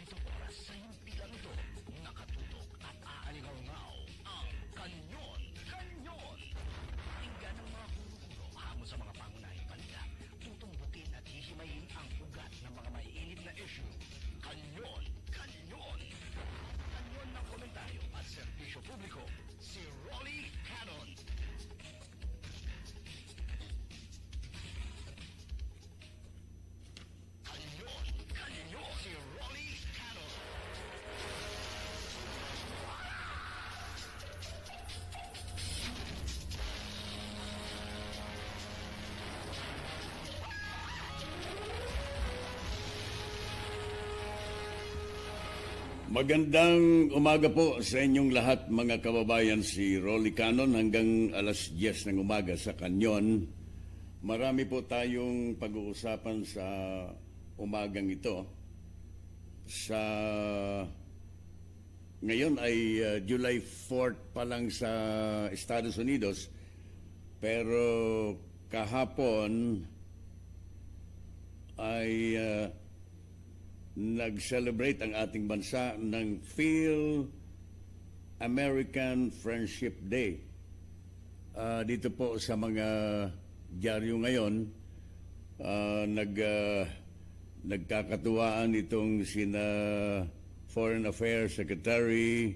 isang oras sa himpilang ito, nakatutok at aalingaw-ngaw ang Kanyon. Kanyon! Pakinggan ang mga guro-guro hamon sa mga pangunahing balita. Tutumbukin at hihimayin ang ugat ng mga maiinit na issue. Kanyon! Kanyon! Kanyon ng komentaryo at serbisyo publiko, si Rolly Canon. Kanyon! Kanyon! Si Rolly Canon. Magandang umaga po sa inyong lahat mga kababayan, si Rolly Canon hanggang alas 10 ng umaga sa Kanyon. Marami po tayong pag-uusapan sa umagang ito. Ngayon ay July 4th pa lang sa Estados Unidos, pero kahapon ay nag-celebrate ang ating bansa ng Phil American Friendship Day. Dito po sa mga dyaryo ngayon, nagkakatuwaan itong sina Foreign Affairs Secretary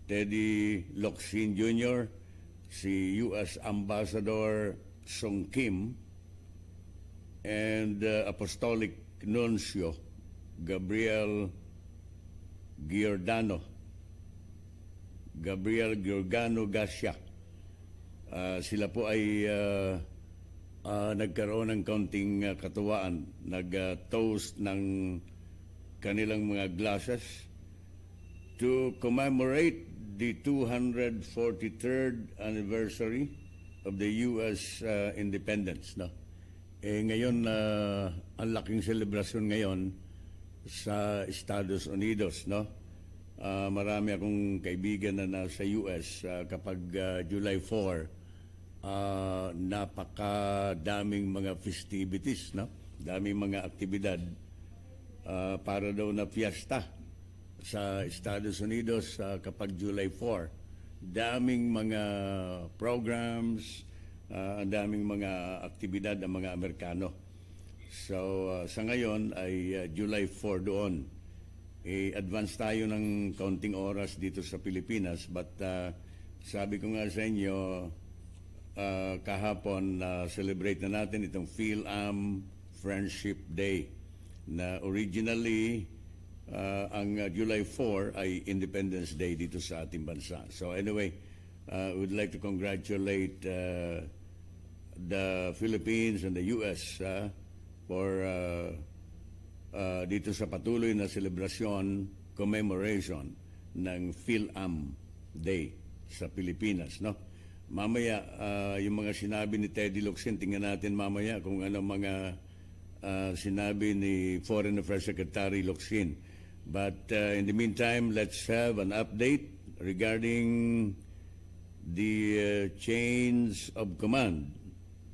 Teddy Locsin Jr., si U.S. Ambassador Song Kim, and Apostolic Nuncio Gabriel Giordano Garcia. Sila po ay nagkaroon ng kaunting katuwaan, nag-toast ng kanilang mga glasses to commemorate the 243rd anniversary of the U.S. independence. No? Ngayon, ang laking selebrasyon ngayon sa Estados Unidos, no? Marami akong kaibigan na nasa US. Kapag July 4, napakadaming mga festivities, no? Daming mga aktibidad para daw na fiesta sa Estados Unidos kapag July 4. Daming mga programs, daming mga aktibidad ng mga Amerikano. So, sa ngayon ay July 4 doon. Advance tayo ng kaunting oras dito sa Pilipinas. But sabi ko nga sa inyo, kahapon celebrate na natin itong Phil-Am Friendship Day na originally ang July 4 ay Independence Day dito sa ating bansa. So anyway, we'd like to congratulate the Philippines and the U.S. For dito sa patuloy na selebrasyon, commemoration ng Phil-Am Day sa Pilipinas, no? Mamaya, yung mga sinabi ni Teddy Locsin, tingnan natin mamaya kung ano mga sinabi ni Foreign Affairs Secretary Locsin. But in the meantime, let's have an update regarding the change of command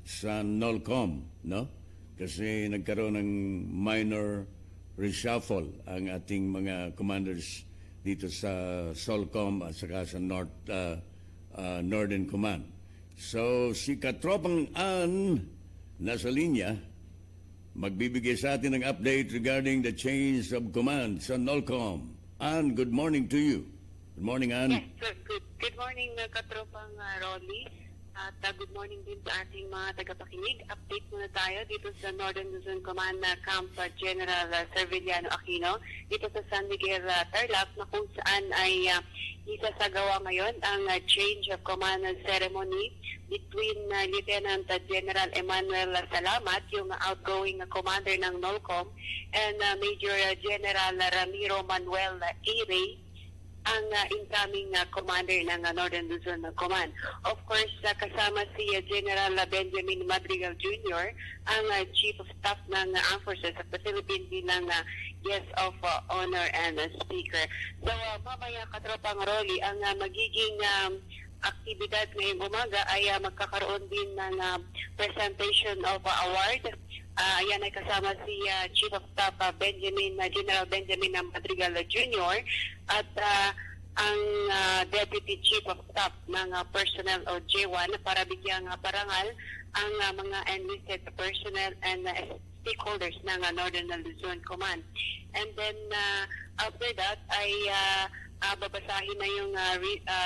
sa NOLCOM, no? Kasi nagkaroon ng minor reshuffle ang ating mga commanders dito sa SOLCOM at saka sa Northern Command. So si Katropang nasa linya, magbibigay sa atin ng update regarding the change of command sa NOLCOM. Ann, good morning to you. Good morning, Ann. Yes, good morning, Katropang Rolly. At good morning din sa ating mga tagapakinig. Update muna tayo dito sa Northern Luzon Command na Camp General Serviliano Aquino dito sa San Miguel, Tarlac, na kung saan ay isasagawa ngayon ang change of command ceremony between Lieutenant General Emmanuel Salamat, yung outgoing commander ng NOLCOM, and Major General Ramiro Manuel Ire, ang incoming commander ng Northern Luzon Command. Of course, kasama si General Benjamin Madrigal Jr., ang Chief of Staff ng Armed Forces of the Philippines bilang guest of honor and speaker. So, mamaya, Katropang Rolly, ang magiging aktibidad ngayong umaga ay magkakaroon din ng presentation of award Ayan ay kasama si Chief of Staff General Benjamin Madrigal Jr. at ang Deputy Chief of Staff ng Personnel o J1 para bigyang parangal ang mga enlisted personnel and stakeholders ng Northern Luzon Command. And then after that ay babasahin na yung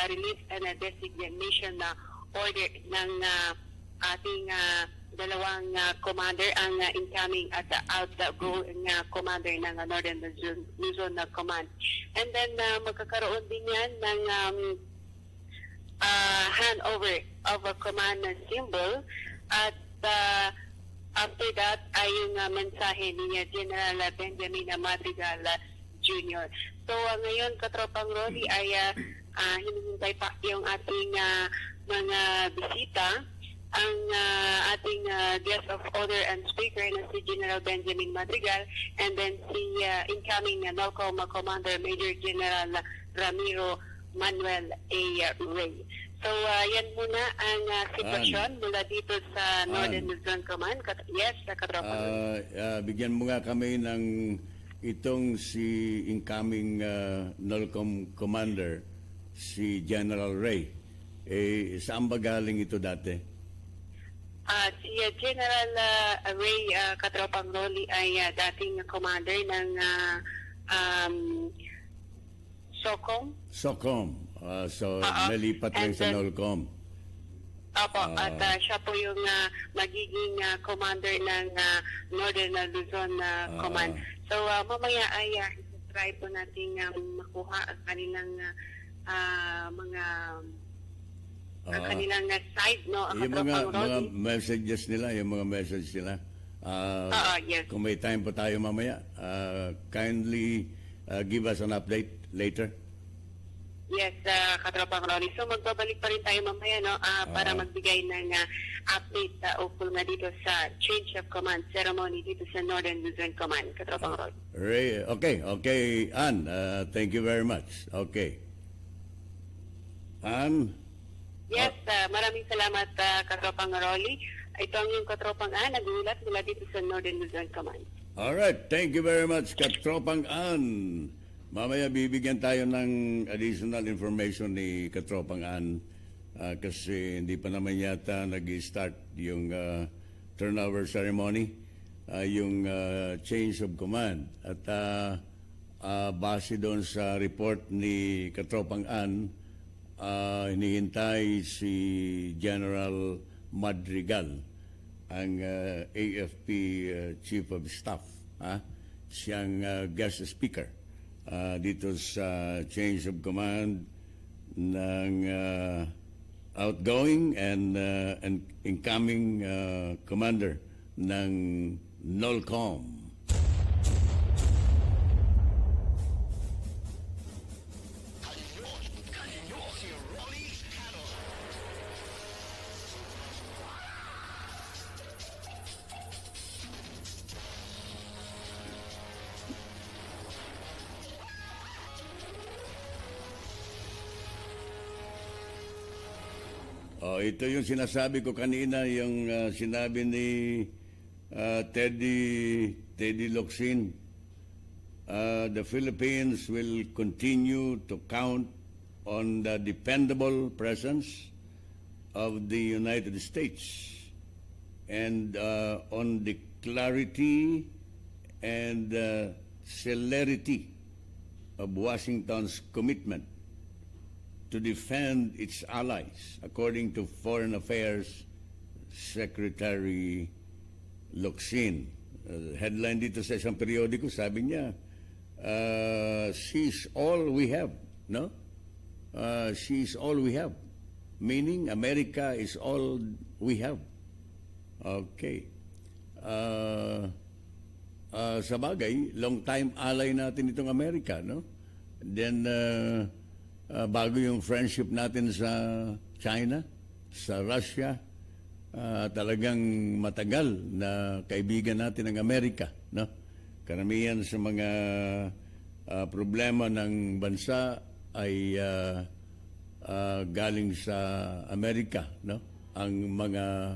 release and designation na order ng ating dalawang commander, ang incoming at outgoing commander ng Northern Luzon Command. And then magkakaroon din yan ng handover of a command symbol at after that ay yung mensahe ni General Benjamin Madrigal Jr. So ngayon, Katropang Rolly, ay hinihintay pa yung ating mga bisita. Ang ating guest of honor and speaker na si General Benjamin Madrigal, and then si incoming NOLCOM Commander Major General Ramiro Manuel A. Rey. So yan muna ang sitwasyon mula dito sa Northern Luzon Command. Yes, Katropang. Bigyan mo nga kami ng itong si incoming NOLCOM Commander, si General Rey. Saan ba galing ito dati? Si General Rey Katropang Rolly ay dating commander ng SOCOM. SOCOM. So, nalipat lang sa NOLCOM. Opo, at siya po yung magiging commander ng Northern Luzon Command. So, mamaya ay try po natin makuha ang kanilang mga kanilang side, no? Yung mga messages nila, yes. Kung may time pa tayo mamaya, kindly give us an update later. Yes, Katropang Ronnie. So magbabalik pa rin tayo mamaya, no? Para magbigay ng update ukol na dito sa change of command ceremony dito sa Northern Luzon Command. Katropang Ronnie. Ray, okay, Ann, thank you very much. Okay. Ann? Yes, maraming salamat, Katropang Rolly. Ito ang yung Katropang Ann, nagulat mula dito sa Northern Luzon Command. Alright, thank you very much, Katropang Ann. Mamaya bibigyan tayo ng additional information ni Katropang Ann kasi hindi pa naman yata nag-start yung turnover ceremony, yung change of command. At base doon sa report ni Katropang Ann, hinihintay si General Madrigal, ang AFP Chief of Staff, siyang guest speaker dito sa change of command ng outgoing and incoming commander ng NOLCOM. Ito yung sinasabi ko kanina, yung sinabi ni Teddy Locsin. The Philippines will continue to count on the dependable presence of the United States and on the clarity and celerity of Washington's commitment to defend its allies, according to Foreign Affairs Secretary Locsin. Headline dito sa isang periodiko, sabi niya, she's all we have, no? She's all we have. Meaning, America is all we have. Okay. Sa bagay, long time ally natin itong Amerika, no? Then, bago yung friendship natin sa China, sa Russia, talagang matagal na kaibigan natin ng Amerika, no? Karamihan sa mga problema ng bansa ay galing sa Amerika, no? Ang mga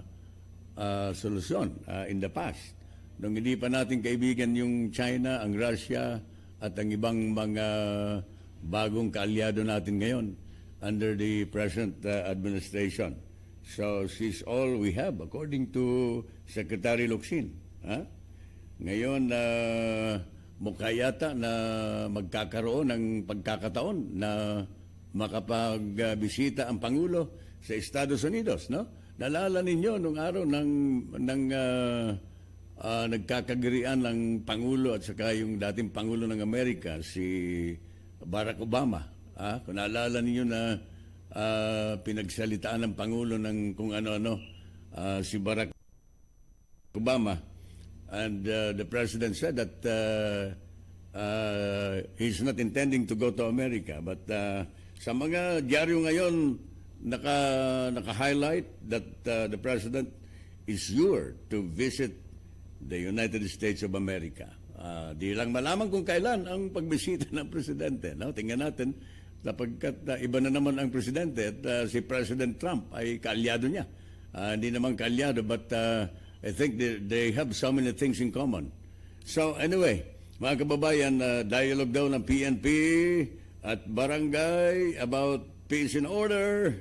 solusyon in the past. nung hindi pa natin kaibigan yung China, ang Russia, at ang ibang mga bagong kaalyado natin ngayon under the present administration. So she's all we have according to Secretary Locsin. Ha? Ngayon, mukha yata na magkakaroon ng pagkakataon na makapagbisita ang Pangulo sa Estados Unidos, no? Nalala ninyo nung araw ng nagkakagirian ng Pangulo at saka yung dating Pangulo ng Amerika, si Barack Obama. Kung naalala ninyo na pinagsalitaan ng Pangulo ng kung ano-ano, si Barack Obama. And the President said that he's not intending to go to America. But sa mga dyaryo ngayon, naka-highlight that the President is sure to visit the United States of America. Di lang malaman kung kailan ang pagbisita ng Presidente. No? Tingnan natin, sapagkat iba na naman ang Presidente at si President Trump ay kaalyado niya. Hindi naman kaalyado, but I think they have so many things in common. So anyway, mga kababayan, dialogue daw ng PNP at barangay about peace and order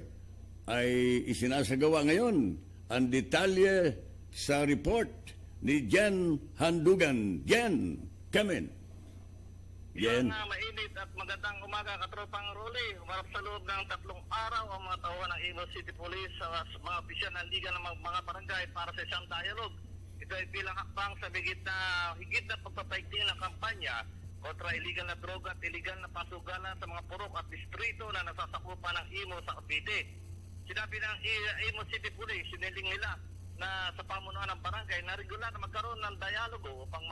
ay isinasagawa ngayon. Ang detalye sa report ni Jen Handugan. Jen, come in. Yan nga mainit at magandang umaga, Katropang Rolly. Humarap sa loob ng 3 araw ang mga tauhan ng Imo City Police sa mga opisyal ng liga ng mga barangay para sa isang dialogue. Ito ay bilang hakbang sa higit na pagpapaigting ng kampanya kontra illegal na droga at illegal na pasugalan sa mga purok at distrito na nasasakupan ng Imo sa Cavite. Sinabi ng Imo City Police, siniling nila na sa pamunuan ng barangay na regular na magkaroon ng dialogo upang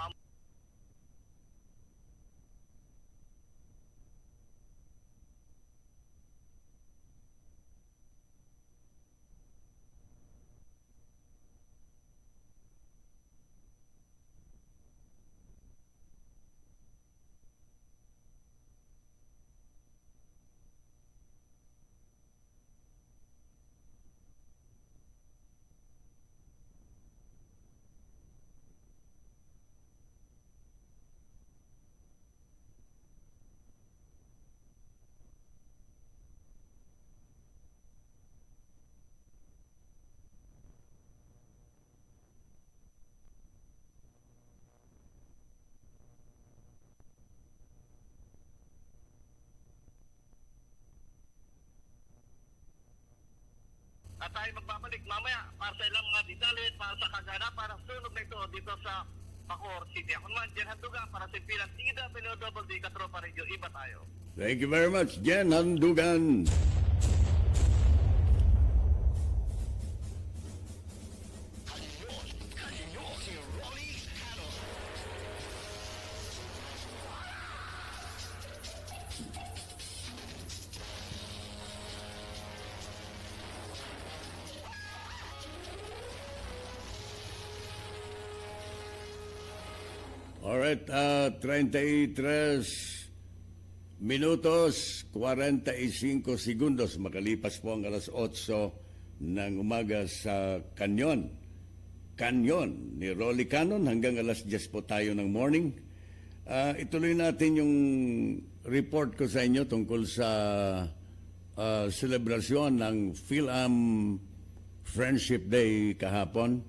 at tayo magbabalik mamaya para sa ilang mga detalye para sa kaganapan ng sunog na ito dito sa Bacoor City. Ako naman, Jen Handugan para sa Pilang Ida PNOWD Katropa Radio. Iba tayo. Thank you very much, Jen Handugan. Kanyon, si Rolly Canon. Alright, 33 minutos, 45 segundos. Makalipas po ang alas 8 ng umaga sa Kanyon. Kanyon ni Rolly Canon hanggang alas 10 po tayo ng morning. Ituloy natin yung report ko sa inyo tungkol sa selebrasyon ng PhilAm Friendship Day kahapon.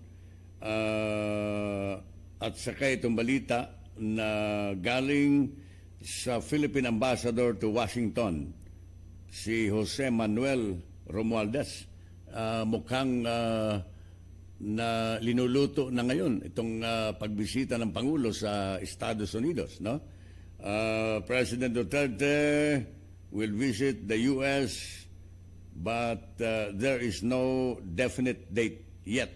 At saka itong balita na galing sa Philippine Ambassador to Washington, si Jose Manuel Romualdez. Mukhang na linuluto na ngayon itong pagbisita ng Pangulo sa Estados Unidos. No? President Duterte will visit the U.S. but there is no definite date yet.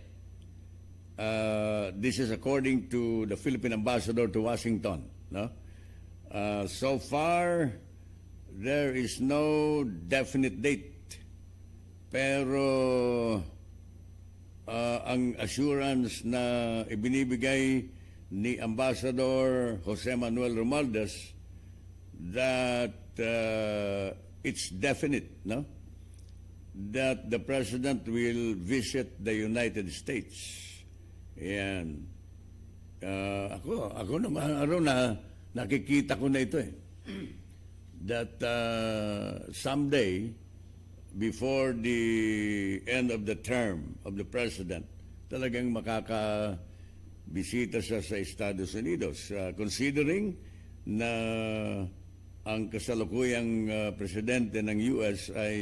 This is according to the Philippine Ambassador to Washington. No? So far, there is no definite date. Pero ang assurance na ibinibigay ni Ambassador Jose Manuel Romualdez that it's definite, no? That the President will visit the United States. Yan. Ako nung araw na nakikita ko na ito that someday, before the end of the term of the president, talagang makakabisita siya sa Estados Unidos. Considering na ang kasalukuyang presidente ng US ay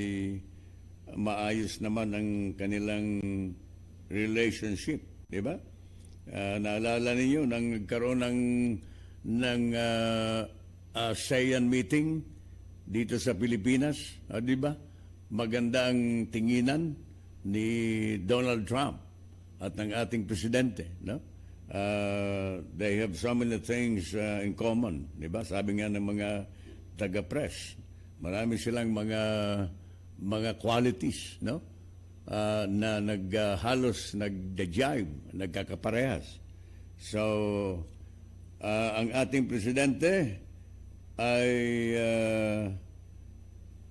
maayos naman ang kanilang relationship, di ba? Naalala ninyo nang nagkaroon ng ASEAN meeting dito sa Pilipinas, di ba? Maganda ang tinginan ni Donald Trump at ng ating presidente, no? They have so many things in common, di ba? Sabi nga ng mga taga-press, marami silang mga qualities, no? Na halos nagda-jive, nagkakaparehas. So, ang ating presidente ay,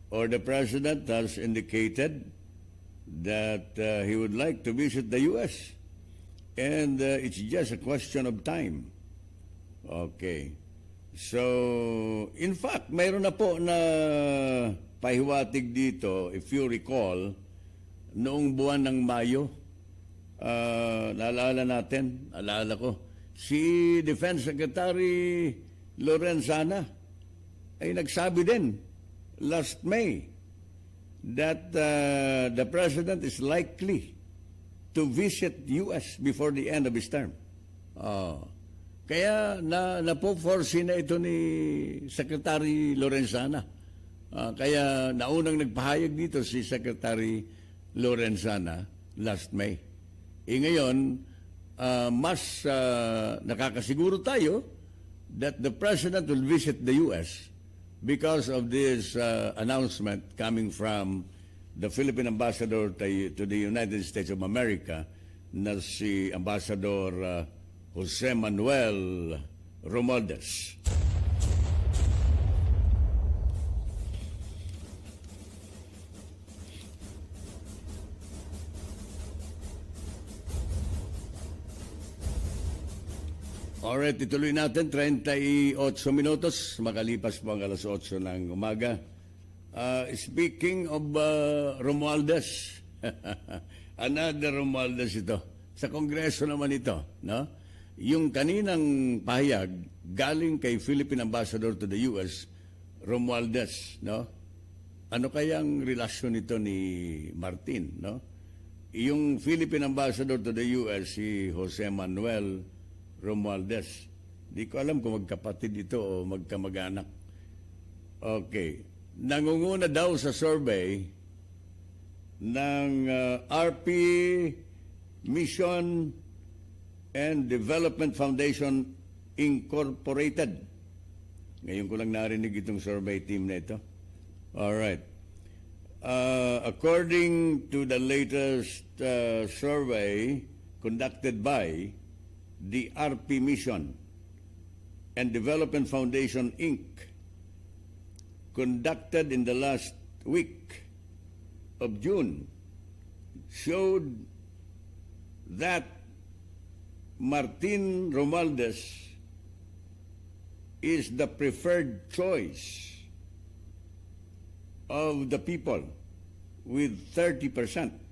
or the president has indicated that he would like to visit the U.S. And it's just a question of time. Okay. So, in fact, mayroon na po na pahiwatig dito, if you recall, noong buwan ng Mayo, naalala ko, si Defense Secretary Lorenzana ay nagsabi din last May that the President is likely to visit U.S. before the end of his term. Kaya napo-foresee na ito ni Secretary Lorenzana. Kaya naunang nagpahayag dito si Secretary Lorenzana last May. Ngayon, mas nakakasiguro tayo that the President will visit the U.S. because of this announcement coming from the Philippine Ambassador to the United States of America, na si Ambassador Jose Manuel Romualdez. Alright, ituloy natin. 38 minutos. Makalipas po ang alas 8 ng umaga. Speaking of Romualdez, another Romualdez ito. Sa Kongreso naman ito, no? Yung kaninang pahayag galing kay Philippine Ambassador to the US, Romualdez, no? Ano kayang relasyon nito ni Martin, no? Yung Philippine Ambassador to the US, si Jose Manuel Romualdez. Di ko alam kung magkapatid ito o magkamag-anak. Okay. Nangunguna daw sa survey ng RP Mission and Development Foundation Incorporated. Ngayon ko lang narinig itong survey team na ito. Alright. According to the latest survey conducted by the RP Mission and Development Foundation, Inc., conducted in the last week of June, showed that Martin Romualdez is the preferred choice of the people with 30%.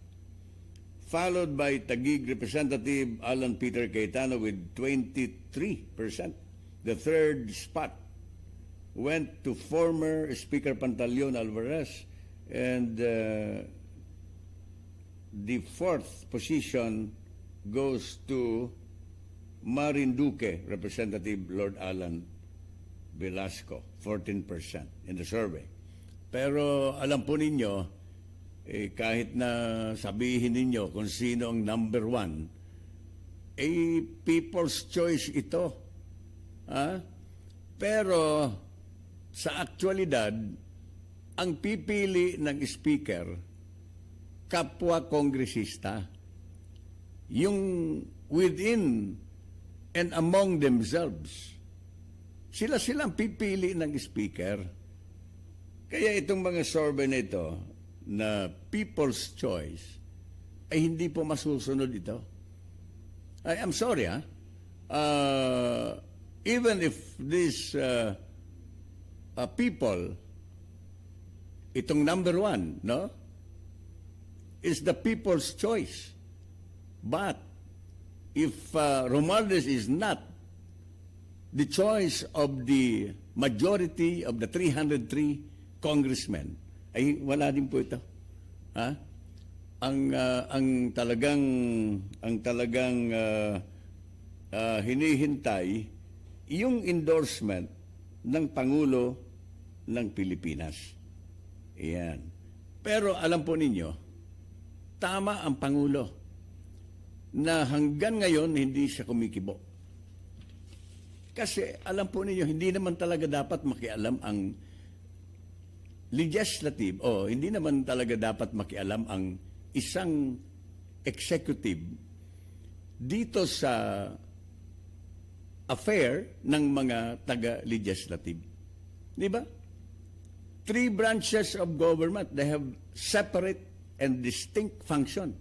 Followed by Taguig Representative Alan Peter Cayetano with 23%. The third spot went to former Speaker Pantaleon Alvarez, and the fourth position goes to Marinduque Representative Lord Alan Velasco, 14% in the survey. Pero alam po ninyo, kahit na sabihin ninyo kung sino ang number one, people's choice ito. Pero sa aktualidad, ang pipili ng speaker, kapwa kongresista, yung within and among themselves. Sila-silang pipili ng speaker. Kaya itong mga survey na ito, na people's choice, ay hindi po masusunod ito. I'm sorry, even if these people, itong number one, no, is the people's choice. But if Romualdez is not the choice of the majority of the 303 congressmen, ay wala din po ito. Ha? Ang talagang hinihintay yung endorsement ng Pangulo ng Pilipinas. Iyan. Pero alam po ninyo, tama ang Pangulo na hanggang ngayon hindi siya kumikibo. Kasi alam po ninyo, hindi naman talaga dapat makialam ang legislative, hindi naman talaga dapat makialam ang isang executive dito sa affair ng mga taga-legislative. Di ba? 3 branches of government, they have separate and distinct function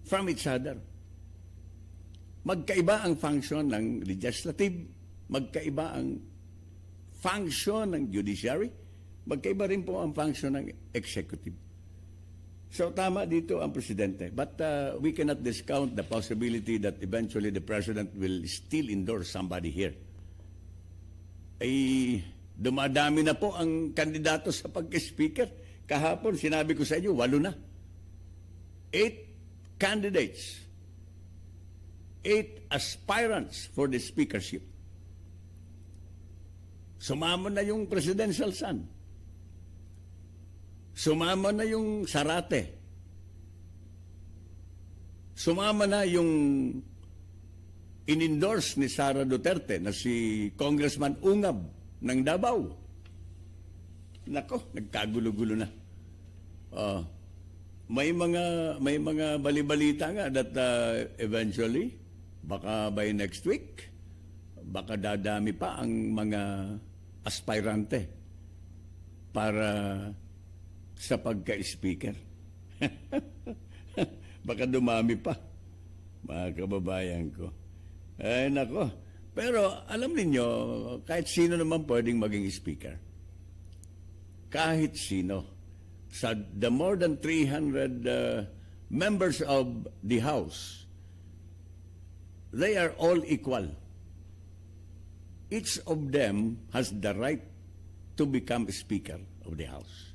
from each other. Magkaiba ang function ng legislative, magkaiba ang function ng judiciary, magkaiba rin po ang function ng executive. So tama dito ang presidente. But we cannot discount the possibility that eventually the president will still endorse somebody here. Ay dumadami na po ang kandidato sa pagka-speaker. Kahapon, sinabi ko sa inyo, 8 na. 8 candidates. 8 aspirants for the speakership. Sumama na yung presidential son. Sumama na yung Sarate. Sumama na yung in-endorse ni Sara Duterte na si Congressman Ungab ng Davao. Nako, nagkagulo-gulo na. May mga balibalita nga that eventually, baka by next week, baka dadami pa ang mga aspirante para sa pagka-speaker. Baka dumami pa, mga kababayan ko. Ay, nako. Pero alam niyo, kahit sino naman pwedeng maging speaker. Kahit sino. Sa the more than 300 members of the House, they are all equal. Each of them has the right to become Speaker of the House,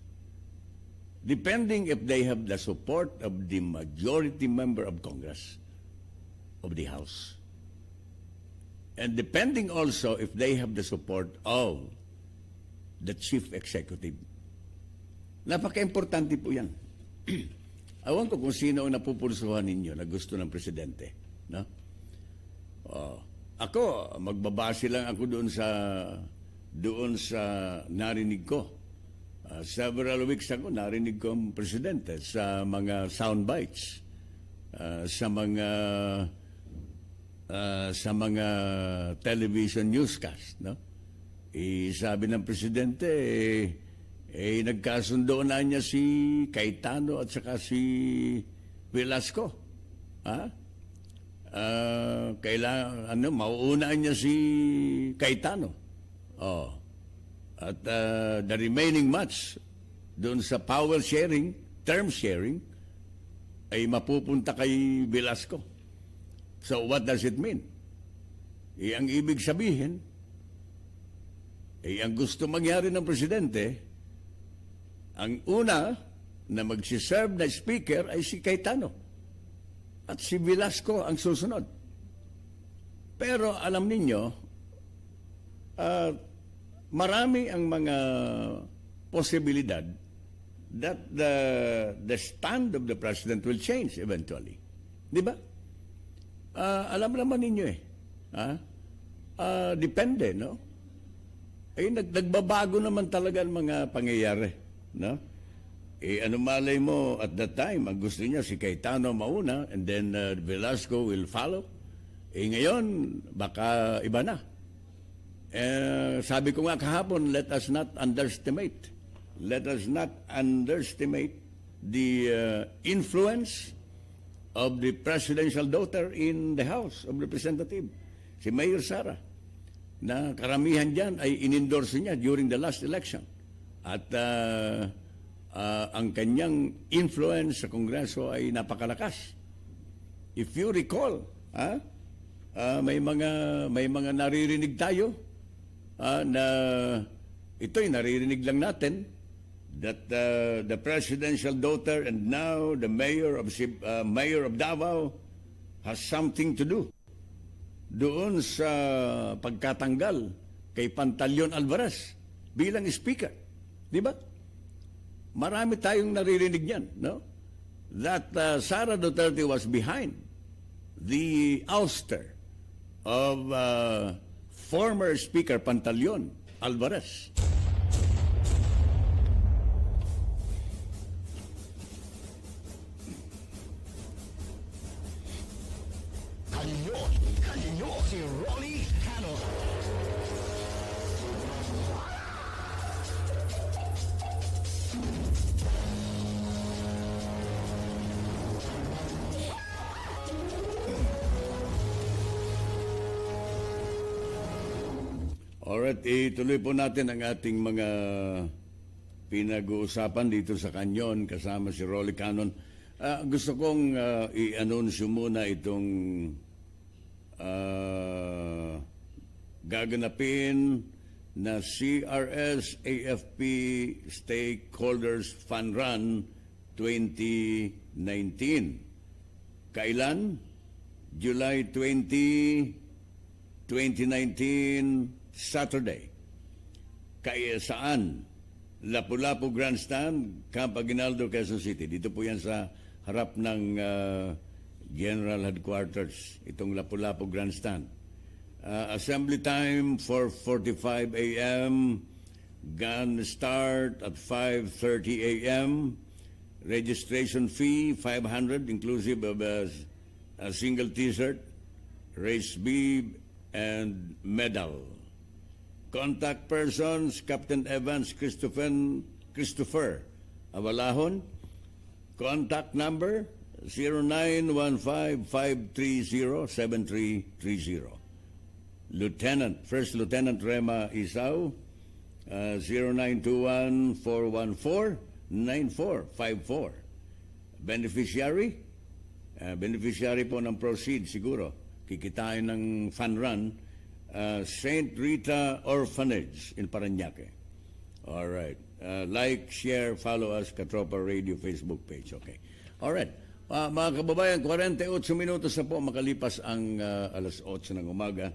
depending if they have the support of the majority member of Congress of the House, and depending also if they have the support of the Chief Executive. Napaka-importante po yan. Awan ko kung sino ang napupulsuhan ninyo na gusto ng presidente. No? Ako, magbabase lang ako doon sa narinig ko. Several weeks ago, narinig ko ang presidente sa mga sound bites, sa mga television newscast. No? Sabi ng presidente, nagkasundo na niya si Cayetano at saka si Velasco. Mauunaan niya si Cayetano. At the remaining much doon sa power sharing, term sharing, ay mapupunta kay Velasco. So what does it mean? Ang ibig sabihin, ang gusto mangyari ng presidente, ang una na magsiserve na speaker ay si Cayetano. At si Velasco ang susunod. Pero alam ninyo, marami ang mga posibilidad that the stand of the president will change eventually. Di ba? Alam naman ninyo depende, no? Nagbabago naman talaga ang mga pangyayari, no? Ano malay mo at that time, ang gusto niya si Cayetano mauna and then Velasco will follow. Ngayon, baka iba na. Sabi ko nga kahapon, let us not underestimate the influence of the presidential daughter in the House of Representatives, si Mayor Sara, na karamihan dyan ay inendorse niya during the last election. At ang kanyang influence sa Kongreso ay napakalakas. If you recall, may mga naririnig tayo na ito'y naririnig lang natin that the presidential daughter and now the mayor of Davao has something to do doon sa pagkatanggal kay Pantaleon Alvarez bilang speaker. Di ba? Marami tayong naririnig niyan, no? That Sara Duterte was behind the ouster of former Speaker Pantaleon Alvarez. Kanyon, si Rolly Canon. Alright, ituloy po natin ang ating mga pinag-uusapan dito sa Kanyon kasama si Rolly Canon. Gusto kong i-anunsyo muna itong gaganapin na CRS AFP Stakeholders Fun Run 2019. Kailan? July 20, 2019, Saturday. Saan? Lapu-Lapu Grandstand, Camp Aguinaldo, Quezon City. Dito po yan sa harap ng General Headquarters, itong Lapu-Lapu Grandstand. Assembly time 4:45 a.m. Gun start at 5:30 a.m. Registration fee 500 inclusive of a single t-shirt, race bib, and medal. Contact persons, Captain Evans Christopher Avalahon. Contact number 0915-530-7330. First Lieutenant Rema Isao, 0921-414-9454. Beneficiary? Beneficiary po ng proceed siguro. Kikitain ng fun run. St. Rita Orphanage in Parañaque. All right. Like, share, follow us, Katropang Radio Facebook page. Okay. All right. Mga kababayan, 48 minutos na po makalipas ang alas 8 ng umaga.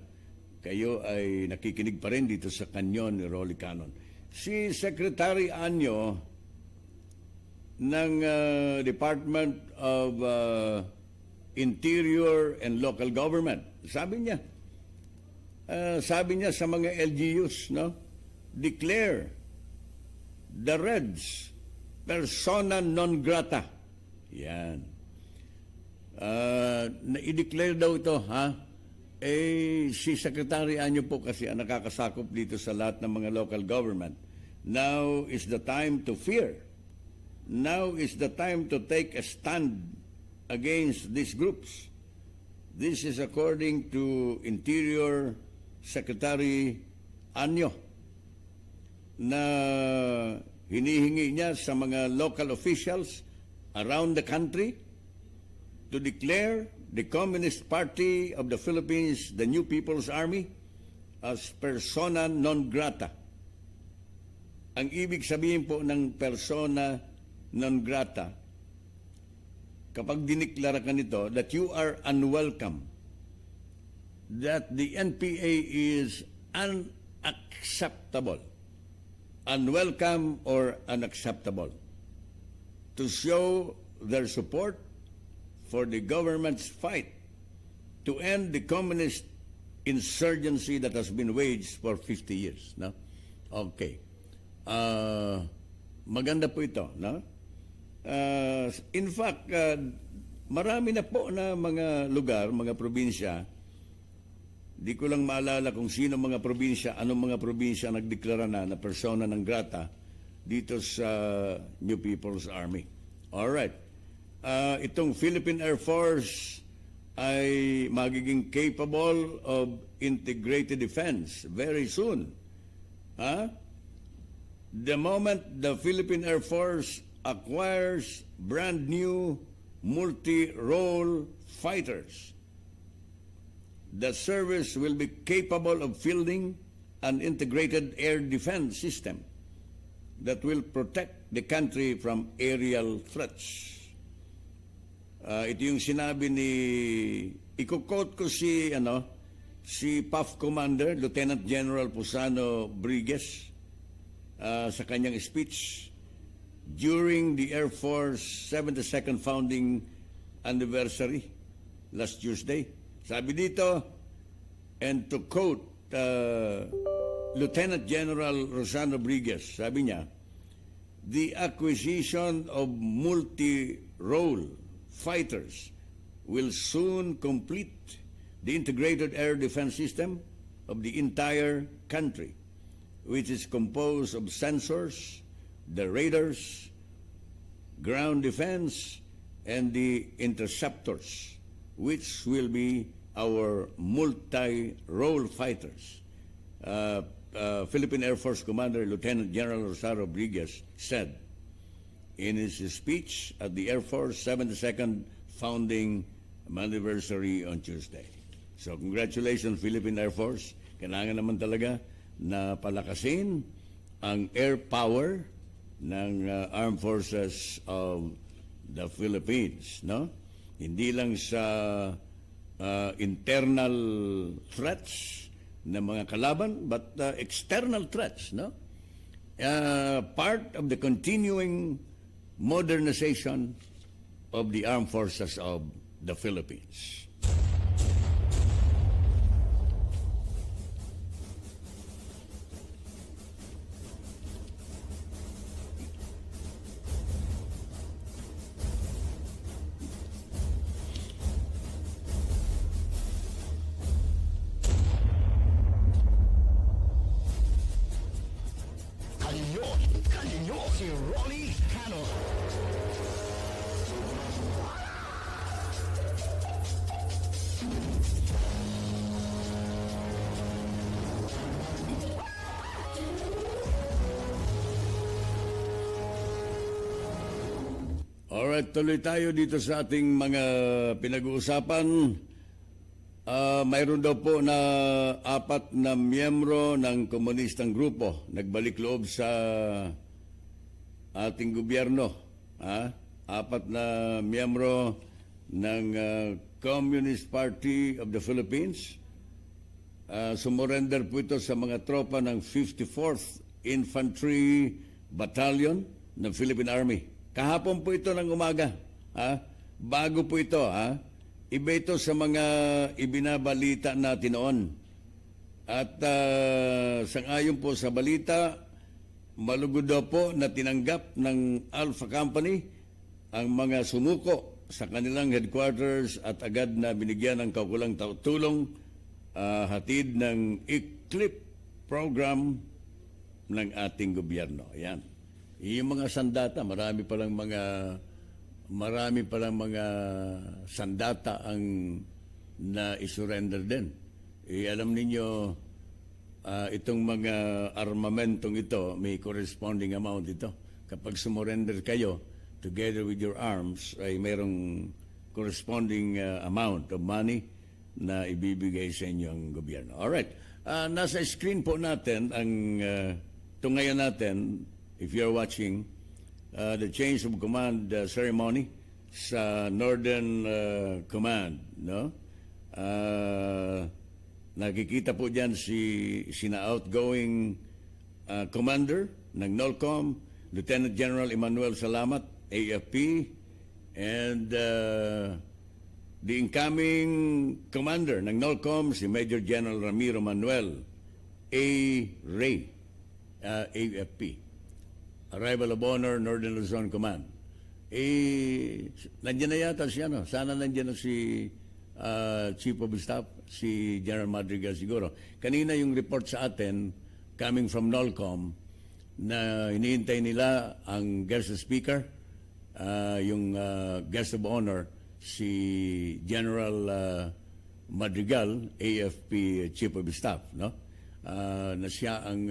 Kayo ay nakikinig pa rin dito sa Kanyon ni Rolly Canon. Si Secretary Anyo ng Department of Interior and Local Government, sabi niya sa mga LGUs, no? Declare the Reds persona non grata. Yan. I-declare daw ito, ha? Si Secretary Anyo po kasi ang nakakasakop dito sa lahat ng mga local government. Now is the time to fear. Now is the time to take a stand against these groups. This is according to Interior Secretary Anyo, na hinihingi niya sa mga local officials around the country to declare the Communist Party of the Philippines, the New People's Army, as persona non grata. Ang ibig sabihin po ng persona non grata, kapag diniklara ka nito, that you are unwelcome, that the NPA is unacceptable, unwelcome or unacceptable, to show their support for the government's fight to end the communist insurgency that has been waged for 50 years. No? Okay. Maganda po ito. No? In fact, marami na po na mga lugar, mga probinsya, di ko lang maalala kung sino mga probinsya, anong mga probinsya nagdeklara na persona non grata dito sa New People's Army. All right. itong Philippine Air Force ay magiging capable of integrated defense very soon. The moment the Philippine Air Force acquires brand new multi-role fighters, the service will be capable of fielding an integrated air defense system that will protect the country from aerial threats. Ito yung sinabi ni, i-quote ko si PAF Commander Lieutenant General Pusano Brigues sa kanyang speech during the Air Force 72nd founding anniversary last Tuesday. Sabi dito, and to quote Lieutenant General Rosano Brigues, sabi niya, the acquisition of multi-role fighters will soon complete the integrated air defense system of the entire country, which is composed of sensors, the radars, ground defense, and the interceptors, which will be our multi-role fighters. Philippine Air Force Commander Lieutenant General Rosaro Brigues said in his speech at the Air Force 72nd founding anniversary on Tuesday. So congratulations, Philippine Air Force. Kailangan naman talaga na palakasin ang air power ng Armed Forces of the Philippines, no? Hindi lang sa internal threats ng mga kalaban, but external threats, no? Part of the continuing modernization of the Armed Forces of the Philippines. Kanyon, si Rolly Canon. Alright, tuloy tayo dito sa ating mga pinag-uusapan. Mayroon daw po na 4 na miyembro ng komunistang grupo nagbalik loob sa ating gobyerno. 4 na miyembro ng Communist Party of the Philippines. Sumurrender po ito sa mga tropa ng 54th Infantry Battalion ng Philippine Army. Kahapon po ito ng umaga. Bago po ito. Iba ito sa mga ibinabalita natin noon. At sangayon po sa balita, malugod daw po na tinanggap ng Alpha Company ang mga sumuko sa kanilang headquarters at agad na binigyan ng kaukulang tulong hatid ng ECLIP program ng ating gobyerno. Ayan. Yung mga sandata, marami palang mga sandata ang na-surrender din. Alam ninyo, itong mga armamentong ito, may corresponding amount ito. Kapag sumurrender kayo, together with your arms, ay mayroong corresponding amount of money na ibibigay sa inyong gobyerno. Alright, nasa screen po natin ang tungayan natin, if you're watching, the change of command ceremony sa Northern Command, no? Nakikita po diyan sina outgoing commander ng NOLCOM, Lieutenant General Emmanuel Salamat, AFP, and the incoming commander ng NOLCOM, si Major General Ramiro Manuel A. Ray, AFP. Arrival of Honor, Northern Luzon Command. Nandiyan na yata siya, no? Sana nandiyan na si Chief of Staff, si General Madrigal siguro. Kanina yung report sa atin, coming from NOLCOM, na hinihintay nila ang guest speaker yung guest of honor, si General Madrigal, AFP Chief of Staff, no? Na siya ang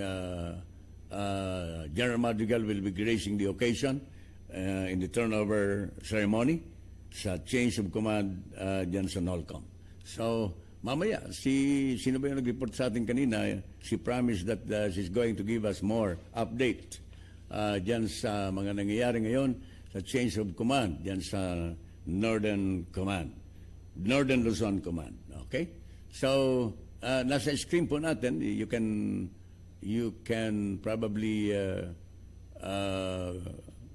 General Madrigal will be gracing the occasion in the turnover ceremony sa change of command dyan sa NOLCOM. So, mamaya, sino ba yung nag-report sa atin kanina? She promised that she's going to give us more update dyan sa mga nangyayari ngayon sa change of command dyan sa Northern Command. Northern Luzon Command. Okay? So, nasa screen po natin, you can probably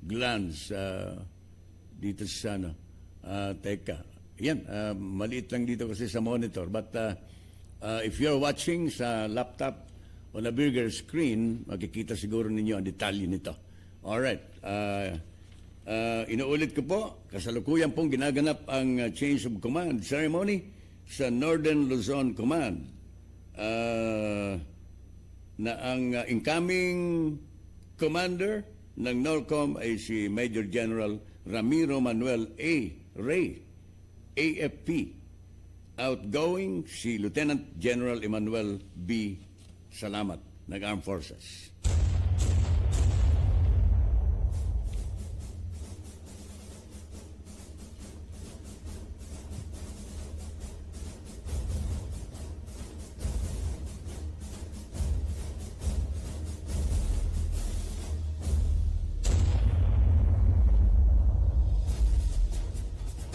glance dito sa ano. Teka. Yan, maliit lang dito kasi sa monitor. But if you're watching sa laptop on a bigger screen, makikita siguro ninyo ang detalye nito. Alright. Inuulit ko po, kasalukuyan pong ginaganap ang change of command ceremony sa Northern Luzon Command. Na ang incoming commander ng NOLCOM ay si Major General Ramiro Manuel A. Ray, AFP. Outgoing, si Lieutenant General Emmanuel B. Salamat, ng Armed Forces.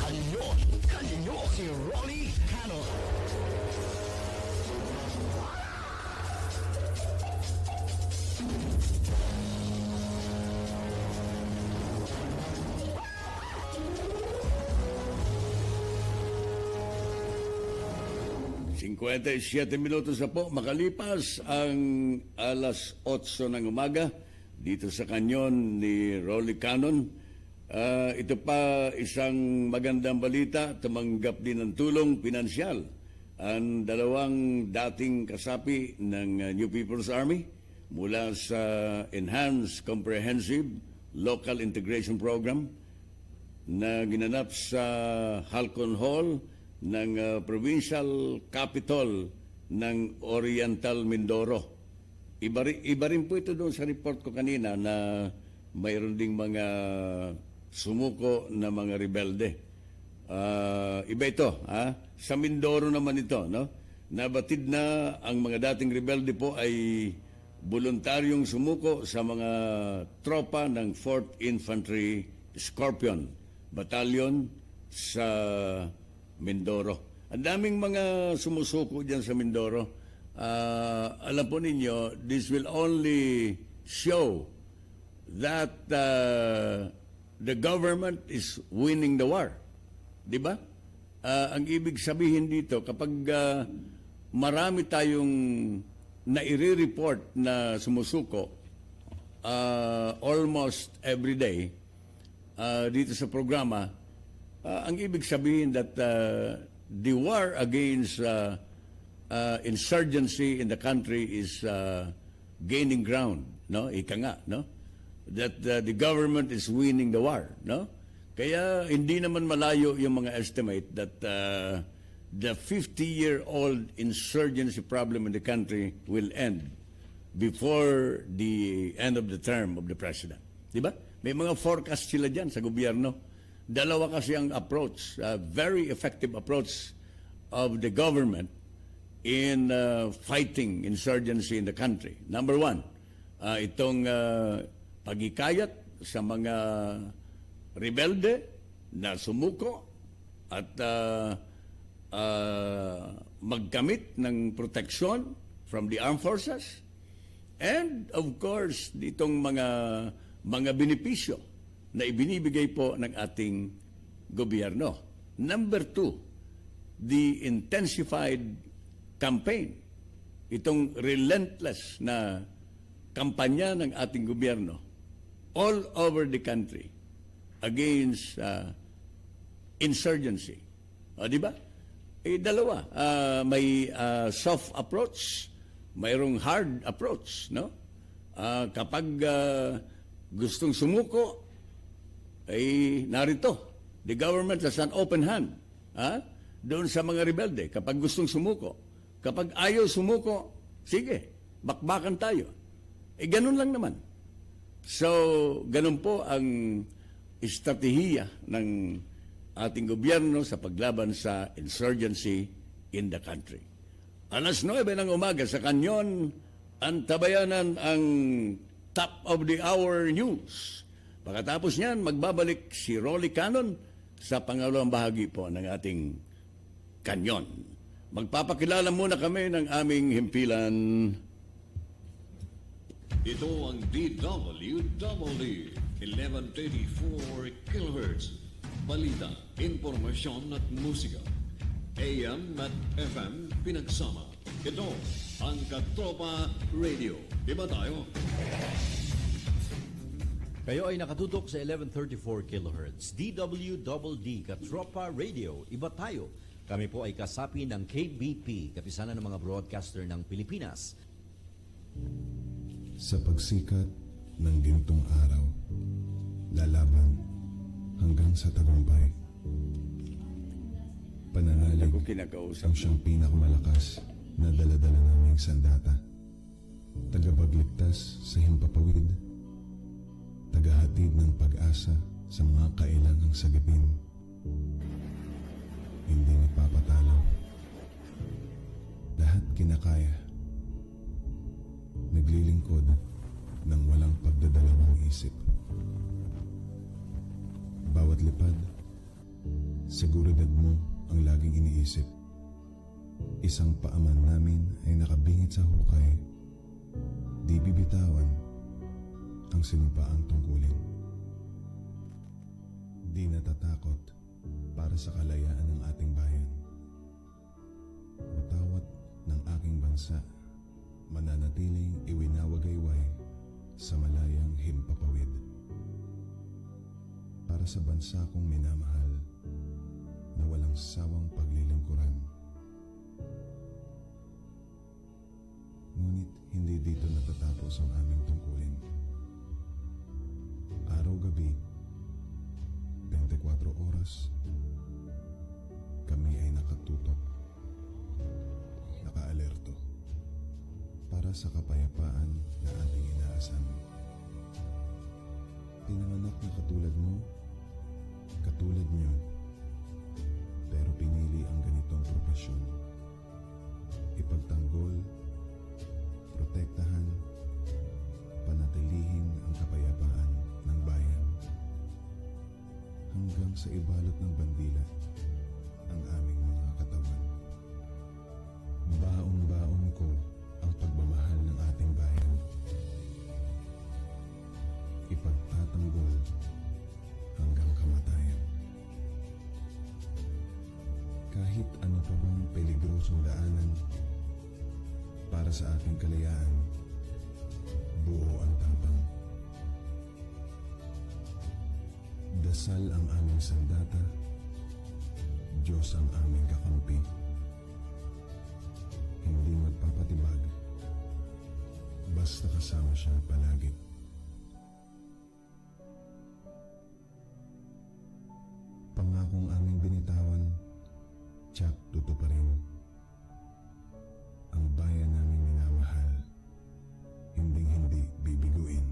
Kanyon, si Rolly Canon. Minutos na po makalipas ang alas 8 ng umaga dito sa kanyon ni Rolly Canon. Ito pa isang magandang balita, tumanggap din ng tulong pinansyal ang dalawang dating kasapi ng New People's Army mula sa Enhanced Comprehensive Local Integration Program na ginanap sa Halcon Hall ng Provincial Capital ng Oriental Mindoro. Iba rin po ito doon sa report ko kanina na mayroon ding mga sumuko na mga rebelde. Iba ito, sa Mindoro naman ito, no? Nabatid na ang mga dating rebelde po ay voluntaryong sumuko sa mga tropa ng 4th Infantry Scorpion Battalion sa Mindoro. Ang daming mga sumusuko dyan sa Mindoro. Alam po ninyo, this will only show that the government is winning the war. Di ba? Ang ibig sabihin dito, kapag marami tayong naire-report na sumusuko almost every day dito sa programa, ang ibig sabihin that the war against insurgency in the country is gaining ground, no? Ika nga, no? That the government is winning the war, no? Kaya hindi naman malayo yung mga estimate that the 50-year-old insurgency problem in the country will end before the end of the term of the president. Di ba? May mga forecast sila dyan sa gobyerno. Dalawa kasi ang approach, very effective approach of the government in fighting insurgency in the country. Number one, itong pagikayat sa mga rebelde na sumuko at magkamit ng proteksyon from the armed forces, and of course ditong mga benepisyo na ibinibigay po ng ating gobyerno. Number two, the intensified campaign, itong relentless na kampanya ng ating gobyerno all over the country against insurgency. Di ba? Dalawa. May soft approach, mayroong hard approach, no? Kapag gustong sumuko, ay narito. The government has an open hand. Doon sa mga rebelde, kapag gustong sumuko. Kapag ayaw sumuko, sige, bakbakan tayo. Ganun lang naman. So, ganun po ang estratehiya ng ating gobyerno sa paglaban sa insurgency in the country. Alas 9 ng umaga sa Kanyon, ang tabayanan ang top of the hour news. Pagkatapos niyan, magbabalik si Rolly Canon sa pangalawang bahagi po ng ating Kanyon. Magpapakilala muna kami ng aming himpilan. Ito ang DWW 1134 kHz. Balita, impormasyon at musika. AM at FM pinagsama. Ito ang Katropa Radio. Iba tayo. Kayo ay nakatutok sa 1134 kHz, DWDD, Katropa Radio, Iba Tayo. Kami po ay kasapi ng KBP, kapisanan ng mga broadcaster ng Pilipinas. Sa pagsikat ng gintong araw, lalaban hanggang sa tagumpay. Pananalig Ako kinakausap ang siyang pinakamalakas na daladala naming sandata. Tagapagligtas sa himpapawid, tagahatid ng pag-asa sa mga kailangang sagipin. Hindi nagpapatalo. Lahat kinakaya. Naglilingkod ng walang pagdadalawang isip. Bawat lipad, seguridad mo ang laging iniisip. Isang paaman namin ay nakabingit sa hukay. Di bibitawan ang sinumpaang tungkulin. Di natatakot para sa kalayaan ng ating bayan. Watawat ng aking bansa, mananatiling iwinawagayway sa malayang himpapawid. Para sa bansa kong minamahal na walang sawang paglilingkuran. Ngunit hindi dito natatapos ang aming tungkulin. Araw-gabi, 24 oras, kami ay nakatutok, nakaalerto, para sa kapayapaan na ating inaasahan. Pinanganak na katulad mo, katulad niyo, pero pinili ang ganitong propesyon. Ipagtanggol, protektahan, panatilihin ang kapayapaan ng bayan. Hanggang sa ibalot ng bandila ang aming mga katawan. Baong-baong ko ang pagmamahal ng ating bayan. Ipagtatanggol hanggang kamatayan. Kahit ano pa bang peligrosong daanan para sa ating kalayaan, buo ang tapang. Dasal ang aming sandata, Diyos ang aming kakampi. Hindi magpapatibag, basta kasama siya palagi. Pangakong aming binitawan, tiyak tutuparin. Ang bayan namin minamahal, hinding-hindi bibiguin.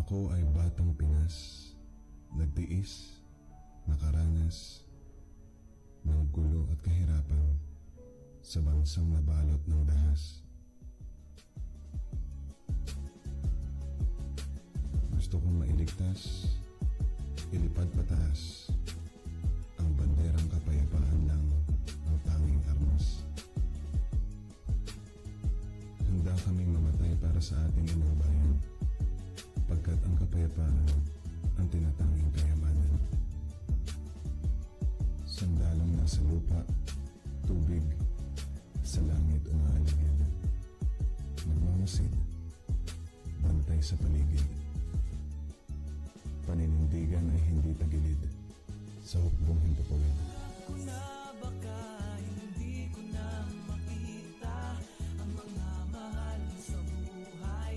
Ako ay batang Pinas, nagtiis, nakaranas ng gulo at kahirapan sa bansang nabalot ng dahas. Gusto kong mailigtas, ilipad pataas ang banderang kapayapaan lang ang tanging armas. Handa kaming mamatay para sa ating inang bayan, pagkat ang kapayapaan ang tinatanging kayamanan. Sandalang nasa lupa, tubig, sa langit umaalagid. Magmamasid, bantay sa paligid. Paninindigan ay hindi tagilid sa hukbong himpapawid. Hindi ko na makita ang mga mahal sa buhay.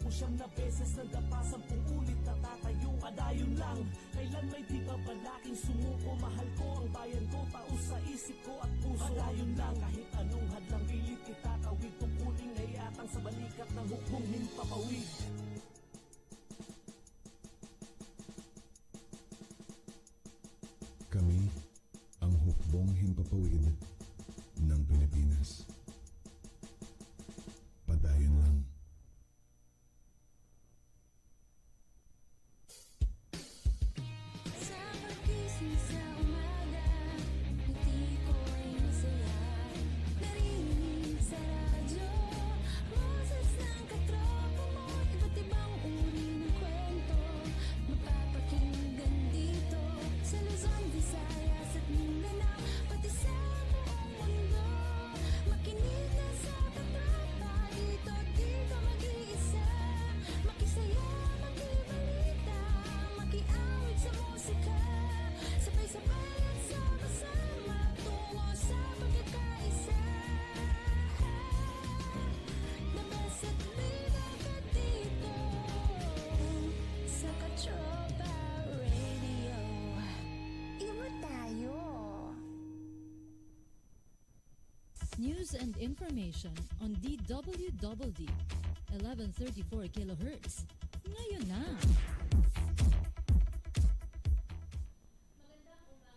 siyam na beses nadapa, 10 ulit natatayo, adayon lang. Kailan may di ba balaking sumuko, mahal ko ang bayan ko, taos sa isip ko at puso. Adayon lang, kahit anong hadlang pilit itatawid, tungkuling ay atang sa balikat ng hukbong himpapawid. Kami ang hukbong himpapawid ng Pilipinas. Padayon lang. Sa pagising sa umaga, ngiti ko'y masaya. Narinig sa radyo, boses ng katropa mo. Iba't ibang uri ng kwento, mapapakinggan dito. Sa Luzon, Visayas at Mindanao, pati sa buong mundo. Makinig ka sa katropa, dito di ka mag-iisa. Makisaya, makibalita, makiawit sa musika. Sabay-sabay at sama-sama, tungo sa pagkakaisa. The best at bida ka dito sa Katropa Radio. Iba tayo. News and information on DWDD 1134 kHz. Ngayon na. Magandang umaga.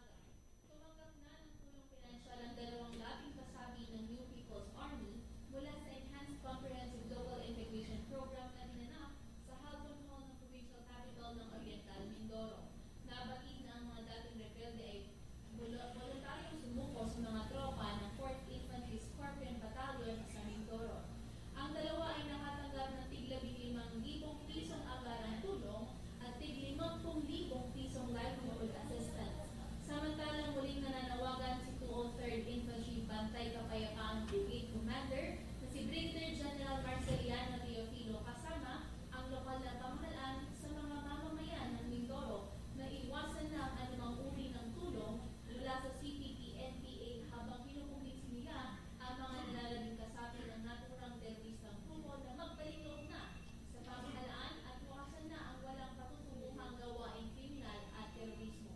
Tumanggap na ng tulong pinansyal ang 2 labing kasabi ng New People's Army mula sa Enhanced Comprehensive Global Integration Program na dinanap sa Halcon Hall ng Provincial Capital ng Oriental, Mindoro. Nabatid na ang mga dating rebelde ay voluntaryong sumuko sa mga tropa ng 4th Infantry Squadron Battalion sa Mindoro. Ang dalawa ay nakatanggap ng tigla 15,000 pisong agarang tulong at tig 50,000 pisong livelihood assistance. Samantalang muling nananawagan si 203rd Infantry Bantay Kapayapaan Brigade Commander na si Brigadier General Marceliano Teofilo kasama ang lokal na pamahalaan sa mga mamamayan ng Mindoro na iwasan na ang anumang uri ng tulong mula sa CPP-NPA habang kinukumbinsi nila ang mga nilalabing kasapi ng naturang teroristang grupo na magbalik loob na sa pamahalaan at iwasan na ang walang patutunguhang gawaing kriminal at terorismo.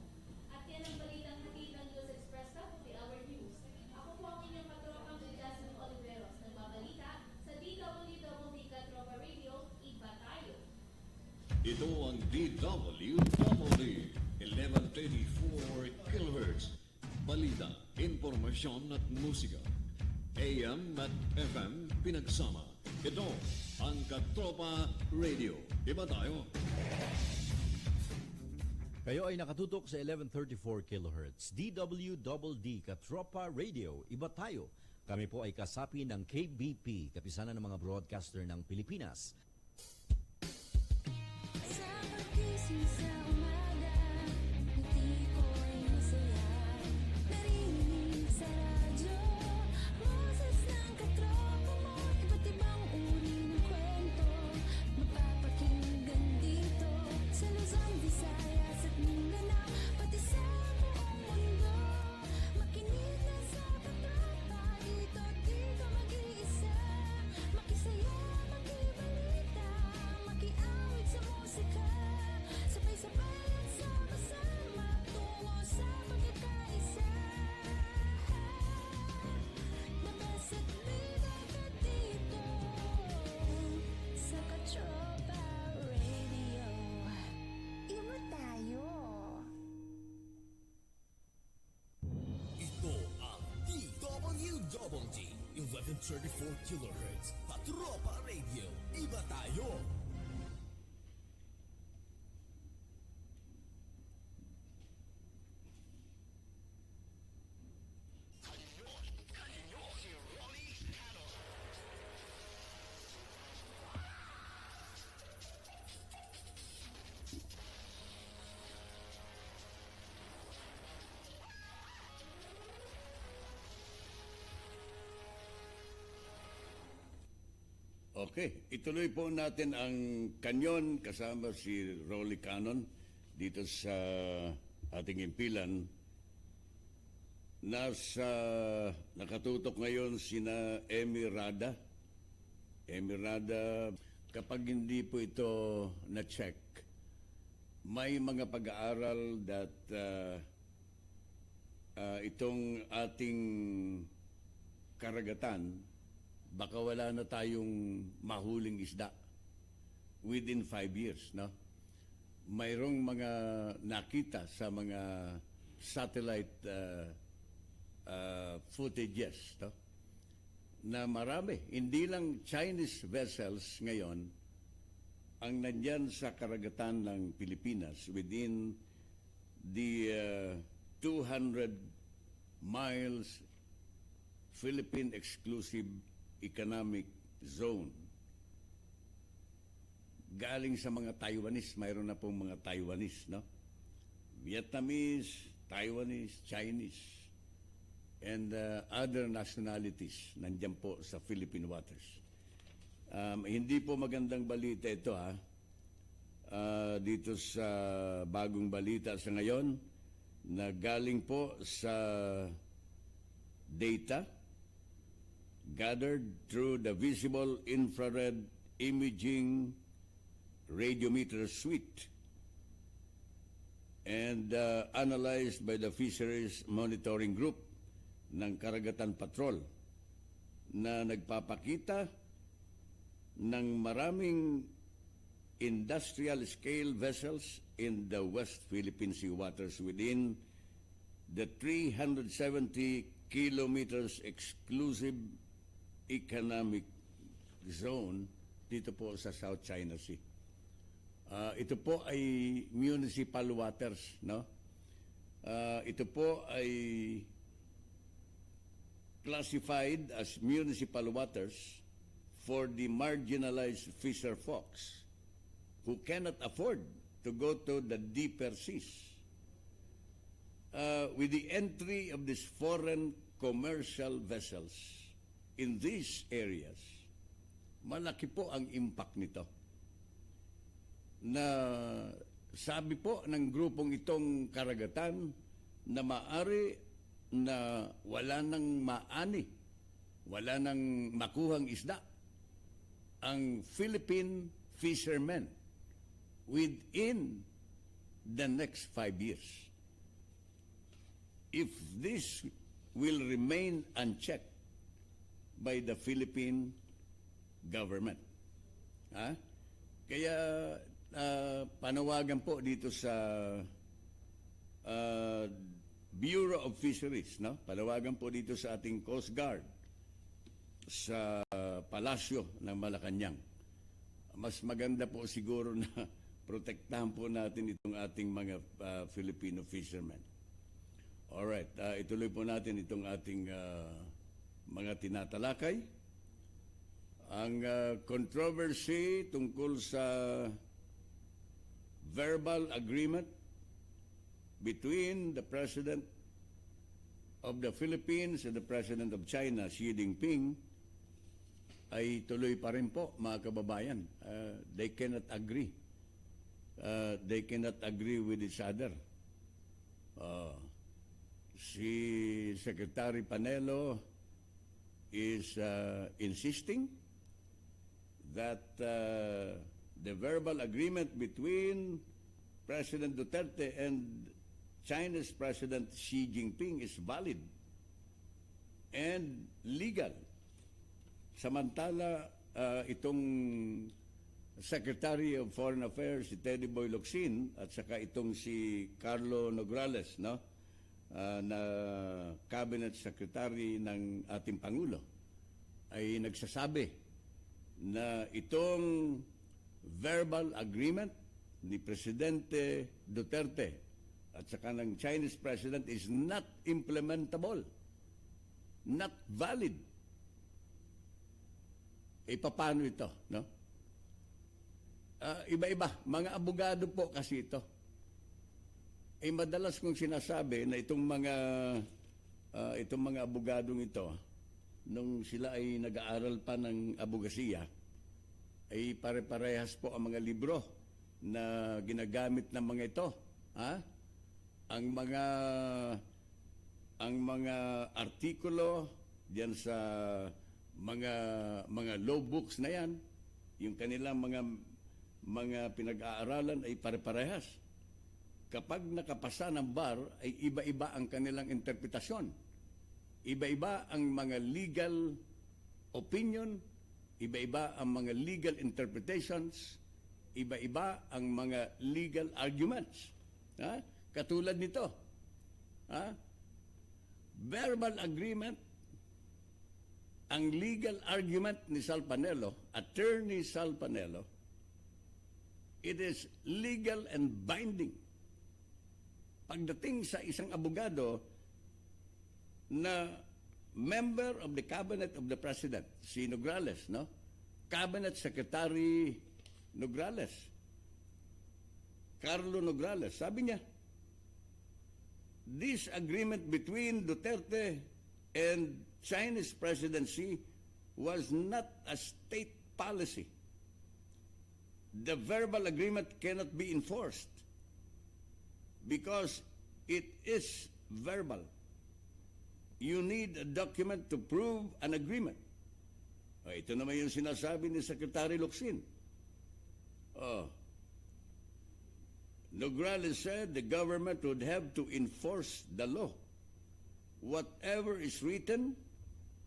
At yan ang balitang hatid ng News Express Capital Hour News. Ako po ang inyong katropang si Jasmine Oliveros, nagbabalita sa DWD Katropa Radio, Iba Tayo. Ito ang DWDD 1134 kHz. Balita, impormasyon at musika. AM at FM pinagsama. Ito ang Katropa Radio. Iba tayo. Kayo ay nakatutok sa 1134 kHz. DWDD Katropa Radio. Iba tayo. Kami po ay kasapi ng KBP, Kapisanan ng mga Broadcaster ng Pilipinas. Sa pagising sa umaga, ngiti ko'y masaya. Narinig sa radyo, boses ng katropa mo. Iba't ibang uri ng kwento, mapapakinggan dito. Sa Luzon, Visayas at Mindanao, pati sa buong mundo. Makinig ka sa katropa, dito di ka mag-iisa. Makisaya, makibalita, makiawit sa musika. Sabay-sabay at sama-sama, tungo sa pagkakaisa. The best at bida ka dito sa Katropa Radio. Iba tayo. Ito ang DWDD 1134 kHz. Katropa Radio. Iba tayo. Okay, ituloy po natin ang Kanyon kasama si Rolly Canon dito sa ating impilan. Nakatutok ngayon sina Emi Rada. kapag hindi po ito na-check, may mga pag-aaral that itong ating karagatan, baka wala na tayong mahuling isda within 5 years, no? Mayroong mga nakita sa mga satellite footages, no? Na marami, hindi lang Chinese vessels ngayon ang nandyan sa karagatan ng Pilipinas within the 200 miles Philippine Exclusive Economic Zone. Galing sa mga Taiwanese, mayroon na pong mga Taiwanese, no? Vietnamese, Taiwanese, Chinese, and other nationalities nandiyan po sa Philippine waters. Hindi po magandang balita ito, ha? Dito sa bagong balita sa ngayon na galing po sa data gathered through the Visible Infrared Imaging Radiometer Suite and analyzed by the Fisheries Monitoring Group ng Karagatan Patrol na nagpapakita ng maraming industrial-scale vessels in the West Philippine Sea waters within the 370 kilometers exclusive economic zone dito po sa South China Sea. Ito po ay municipal waters, no? Ito po ay classified as municipal waters for the marginalized fisher folks who cannot afford to go to the deeper seas. With the entry of these foreign commercial vessels in these areas, malaki po ang impact nito. Na sabi po ng grupong itong karagatan na maari na wala nang maani, wala nang makuhang isda ang Philippine fishermen within the next 5 years. If this will remain unchecked by the Philippine government. Kaya panawagan po dito sa Bureau of Fisheries, no? Panawagan po dito sa ating Coast Guard sa Palasyo ng Malacanang. Mas maganda po siguro na protektahan po natin itong ating mga Filipino fishermen. Alright, ituloy po natin itong ating mga tinatalakay. Ang controversy tungkol sa verbal agreement between the President of the Philippines and the President of China, Xi Jinping, ay tuloy pa rin po, mga kababayan. They cannot agree. They cannot agree with each other. Si Secretary Panelo is insisting that the verbal agreement between President Duterte and China's President Xi Jinping is valid and legal. Samantala, itong Secretary of Foreign Affairs, si Teddy Boy Locsin, at saka itong si Carlo Nograles, no? Na Cabinet Secretary ng ating Pangulo, ay nagsasabi na itong verbal agreement ni Presidente Duterte at saka ng Chinese President is not implementable, not valid. Paano ito, no? Iba-iba, mga abogado po kasi ito. Madalas kong sinasabi na itong mga abogadong ito, nung sila ay nag-aaral pa ng abogasiya, ay pare-parehas po ang mga libro na ginagamit ng mga ito. Ang mga artikulo diyan sa mga law books na yan Yung kanilang mga pinag-aaralan ay pare-parehas. Kapag nakapasa ng bar, ay iba-iba ang kanilang interpretasyon. Iba-iba ang mga legal opinion, iba-iba ang mga legal interpretations, iba-iba ang mga legal arguments. Ha? Katulad nito. Ha? Verbal agreement, ang legal argument ni Sal Panelo, Attorney Sal Panelo, it is legal and binding. Pagdating sa isang abogado na member of the Cabinet of the President, si Nograles, no? Cabinet Secretary Nograles, Carlo Nograles, sabi niya, this agreement between Duterte and Chinese presidency was not a state policy. The verbal agreement cannot be enforced because it is verbal. You need a document to prove an agreement. O, ito naman yung sinasabi ni Secretary Locsin. Nograles said the government would have to enforce the law. Whatever is written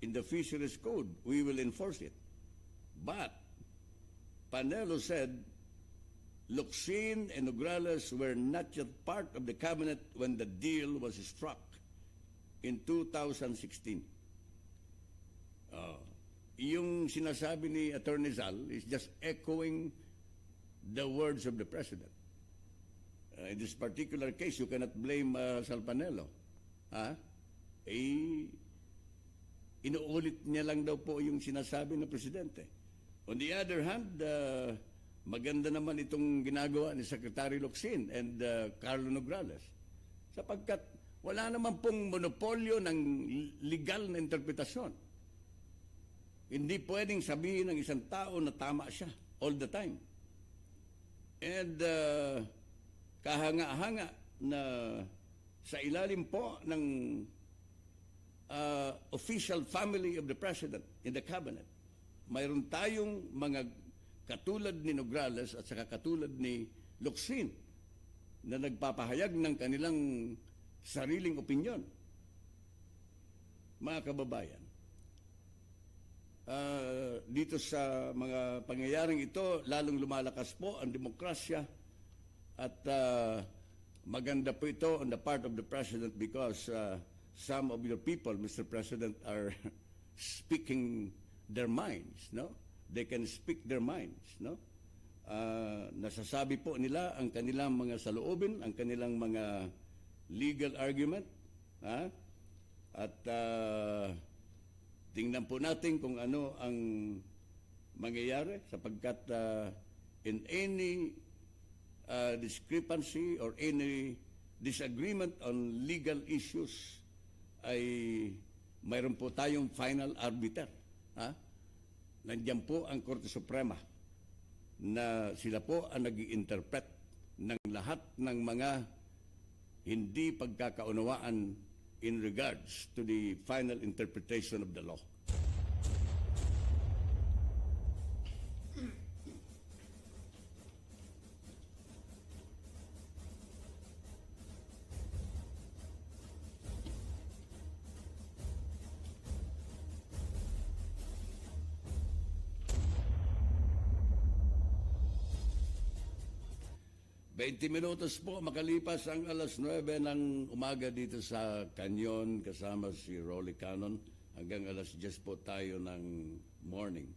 in the Fisheries Code, we will enforce it. But Panelo said Locsin and Nograles were not yet part of the cabinet when the deal was struck in 2016. Yung sinasabi ni Attorney Zal is just echoing the words of the President. In this particular case, you cannot blame Sal Panelo. Inuulit niya lang daw po yung sinasabi ng Presidente. On the other hand, maganda naman itong ginagawa ni Secretary Locsin and Carlo Nograles sapagkat wala naman pong monopolyo ng legal na interpretasyon. Hindi pwedeng sabihin ng isang tao na tama siya all the time. And kahanga-hanga na sa ilalim po ng official family of the President in the Cabinet, mayroon tayong mga katulad ni Nograles at saka katulad ni Locsin na nagpapahayag ng kanilang sariling opinyon. Mga kababayan, dito sa mga pangyayaring ito, lalong lumalakas po ang demokrasya at maganda po ito on the part of the President because some of your people, Mr. President, are speaking their minds, no? They can speak their minds, no? Nasasabi po nila ang kanilang mga saloobin, ang kanilang mga legal argument, at tingnan po natin kung ano ang mangyayari sapagkat in any discrepancy or any disagreement on legal issues ay mayroon po tayong final arbiter. Nandiyan po ang Korte Suprema na sila po ang nag-i-interpret ng lahat ng mga hindi pagkakaunawaan in regards to the final interpretation of the law. 20 minutos po makalipas ang alas 9 ng umaga dito sa Kanyon kasama si Rolly Canon hanggang alas 10 po tayo ng morning.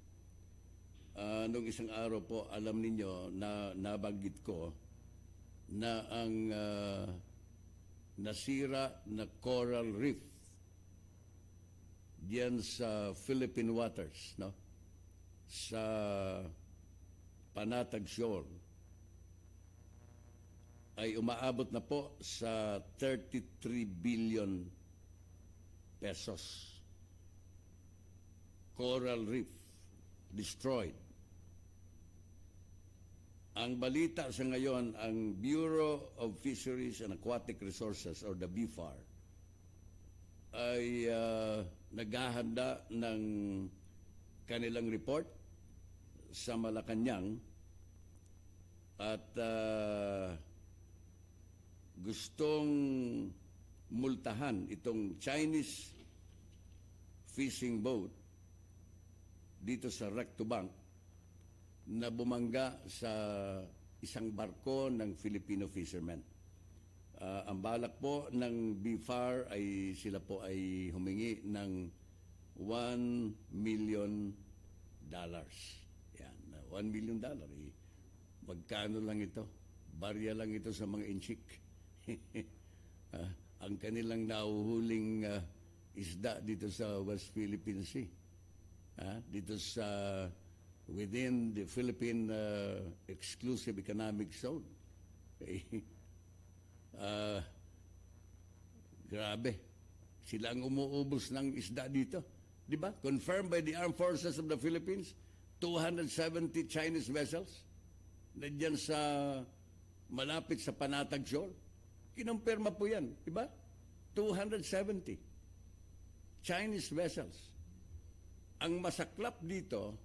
Nung isang araw po, alam ninyo na nabanggit ko na ang nasira na coral reef diyan sa Philippine waters, no? Sa Panatag Shore ay umaabot na po sa 33 billion pesos. Coral reef destroyed. Ang balita sa ngayon, ang Bureau of Fisheries and Aquatic Resources or the BFAR ay naghahanda ng kanilang report sa Malacanang at gustong multahan itong Chinese fishing boat dito sa Katropang na bumangga sa isang barko ng Filipino fishermen. Ang balak po ng BFAR ay sila po ay humingi ng $1 million. Yan, $1 million. Magkano lang ito? Barya lang ito sa mga inchik. Ang kanilang nahuhuling isda dito sa West Philippine Sea. Dito sa within the Philippine Exclusive Economic Zone. Grabe. Sila ang umuubos ng isda dito. Di ba? Confirmed by the Armed Forces of the Philippines, 270 Chinese vessels nandiyan sa malapit sa Panatag Shore. Kinumpirma po yan. Di ba? 270 Chinese vessels. Ang masaklap dito,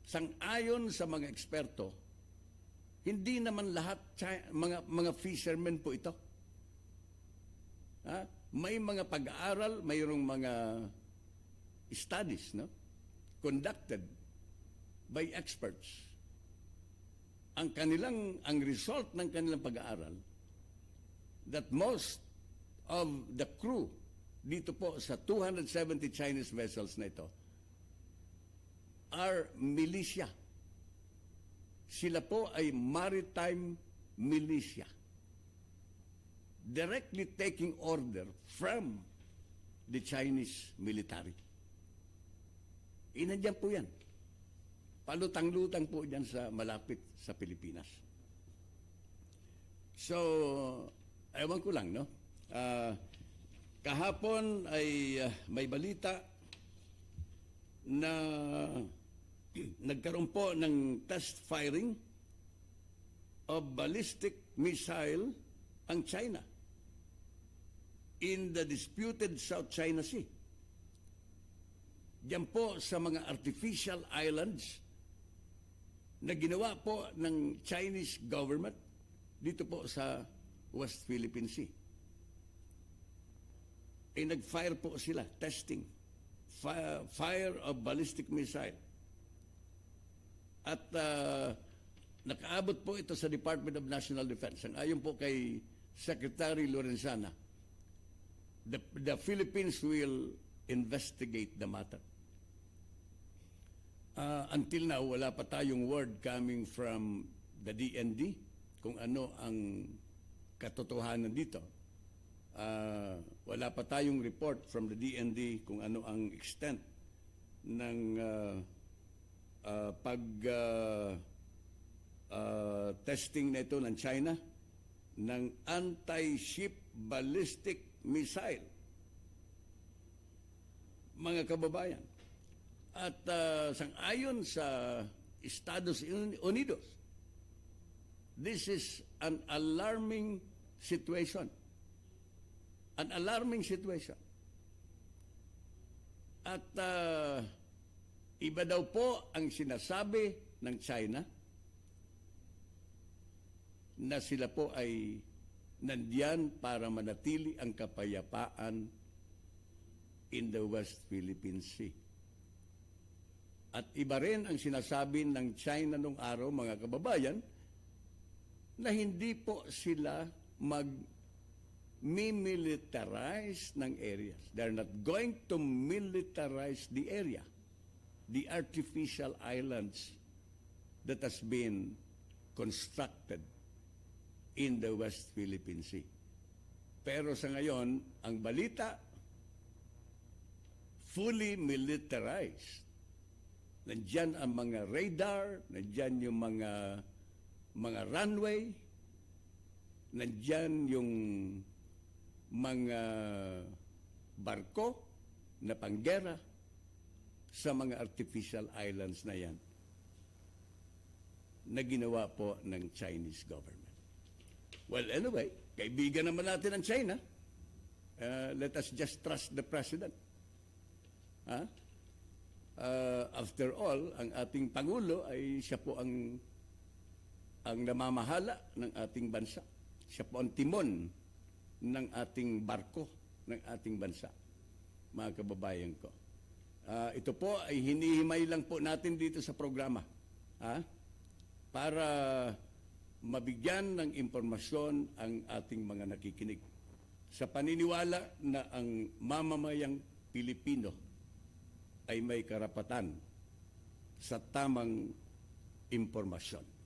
sang-ayon sa mga eksperto, hindi naman lahat mga fishermen po ito. May mga pag-aaral, mayroong mga studies, no, conducted by experts. Ang result ng kanilang pag-aaral, that most of the crew dito po sa 270 Chinese vessels na ito are militia. Sila po ay maritime militia. Directly taking order from the Chinese military. Inandyan po yan. Palutang-lutang po dyan sa malapit sa Pilipinas. So, ewan ko lang, no? Kahapon ay may balita na nagkaroon po ng test firing of ballistic missile ang China in the disputed South China Sea. Diyan po sa mga artificial islands na ginawa po ng Chinese government dito po sa West Philippine Sea. Ay nag-fire po sila, testing. Fire of ballistic missile. At nakaabot po ito sa Department of National Defense. Ang ayon po kay Secretary Lorenzana, the Philippines will investigate the matter. Until now, wala pa tayong word coming from the DND kung ano ang katotohanan dito. Wala pa tayong report from the DND kung ano ang extent ng testing na ito ng China ng anti-ship ballistic missile. Mga kababayan, at sang-ayon sa Estados Unidos, this is an alarming situation. An alarming situation. At iba daw po ang sinasabi ng China na sila po ay nandiyan para manatili ang kapayapaan in the West Philippine Sea. At iba rin ang sinasabi ng China nung araw, mga kababayan, na hindi po sila militarize ng areas. They're not going to militarize the area, the artificial islands that has been constructed in the West Philippine Sea. Pero sa ngayon, ang balita, fully militarized. Nandiyan ang mga radar, nandiyan yung mga runway, nandiyan yung mga barko na panggera sa mga artificial islands na yan na ginawa po ng Chinese government. Well, anyway, kaibigan naman natin ang China. Let us just trust the president. After all, ang ating Pangulo ay siya po ang namamahala ng ating bansa. Siya po ang timon ng ating barko, ng ating bansa. Mga kababayan ko. Ito po ay hinihimay lang po natin dito sa programa. Para mabigyan ng impormasyon ang ating mga nakikinig. Sa paniniwala na ang mamamayang Pilipino ay may karapatan sa tamang impormasyon.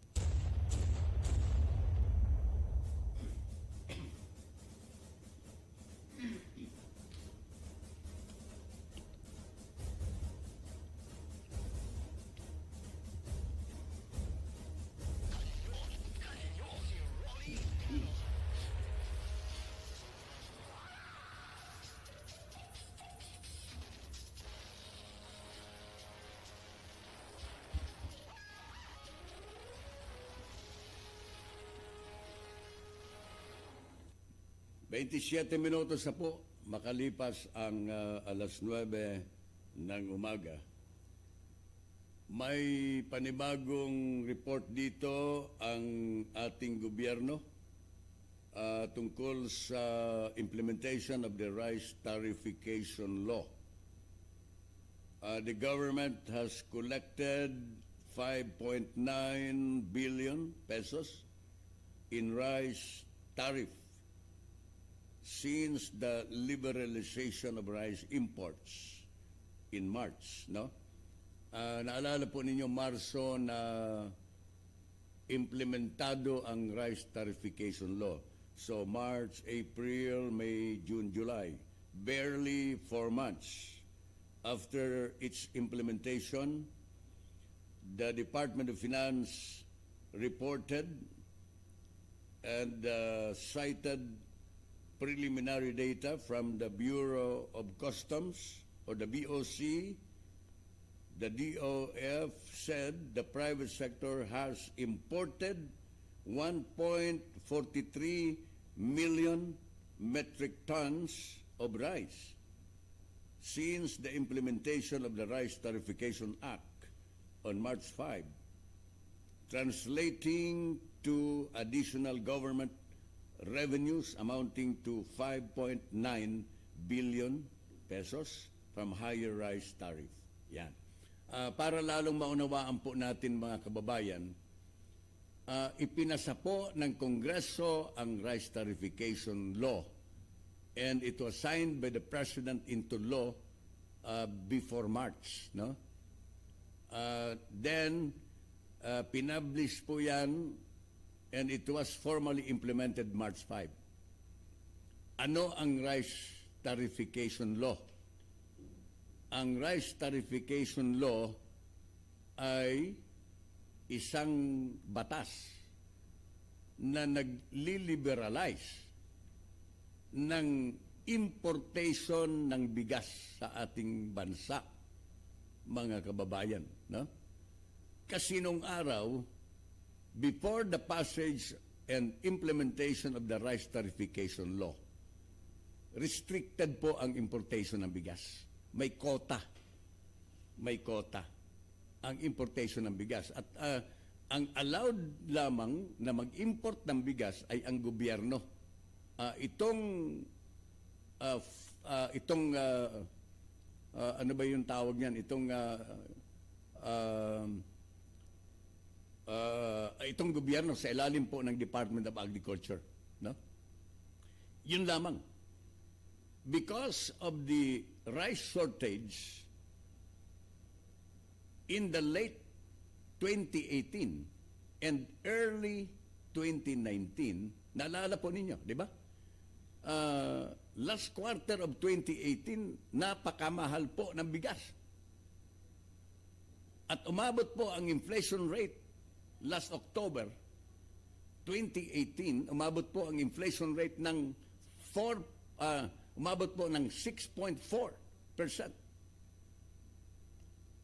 27 minutos na po makalipas ang alas 9 ng umaga. May panibagong report dito ang ating gobyerno tungkol sa implementation of the rice tariffication law. The government has collected 5.9 billion pesos in rice tariff since the liberalization of rice imports in March, no? Naalala po ninyo Marso na implementado ang rice tariffication law. So March, April, May, June, July, barely 4 months after its implementation, the Department of Finance reported and cited preliminary data from the Bureau of Customs, or the BOC. The DOF said the private sector has imported 1.43 million metric tons of rice since the implementation of the Rice Tariffication Act on March 5, translating to additional government revenues amounting to 5.9 billion pesos from higher rice tariff. Yan. Para lalong maunawaan po natin mga kababayan, ipinasa po ng Kongreso ang rice tariffication law and it was signed by the President into law before March. No? Then, pinublish po yan and it was formally implemented March 5. Ano ang rice tariffication law? Ang rice tariffication law ay isang batas na nagliliberalize ng importation ng bigas sa ating bansa, mga kababayan. No? Kasi nung araw, before the passage and implementation of the rice tariffication law, restricted po ang importation ng bigas. May quota. May quota ang importation ng bigas. At ang allowed lamang na mag-import ng bigas ay ang gobyerno. Ano ba yung tawag niyan? Itong gobyerno sa ilalim po ng Department of Agriculture. No? Yun lamang. Because of the rice shortage in the late 2018 and early 2019, naalala po ninyo, di ba? Last quarter of 2018, napakamahal po ng bigas. At umabot po ang inflation rate last October 2018, umabot po ang inflation rate ng 6.4%.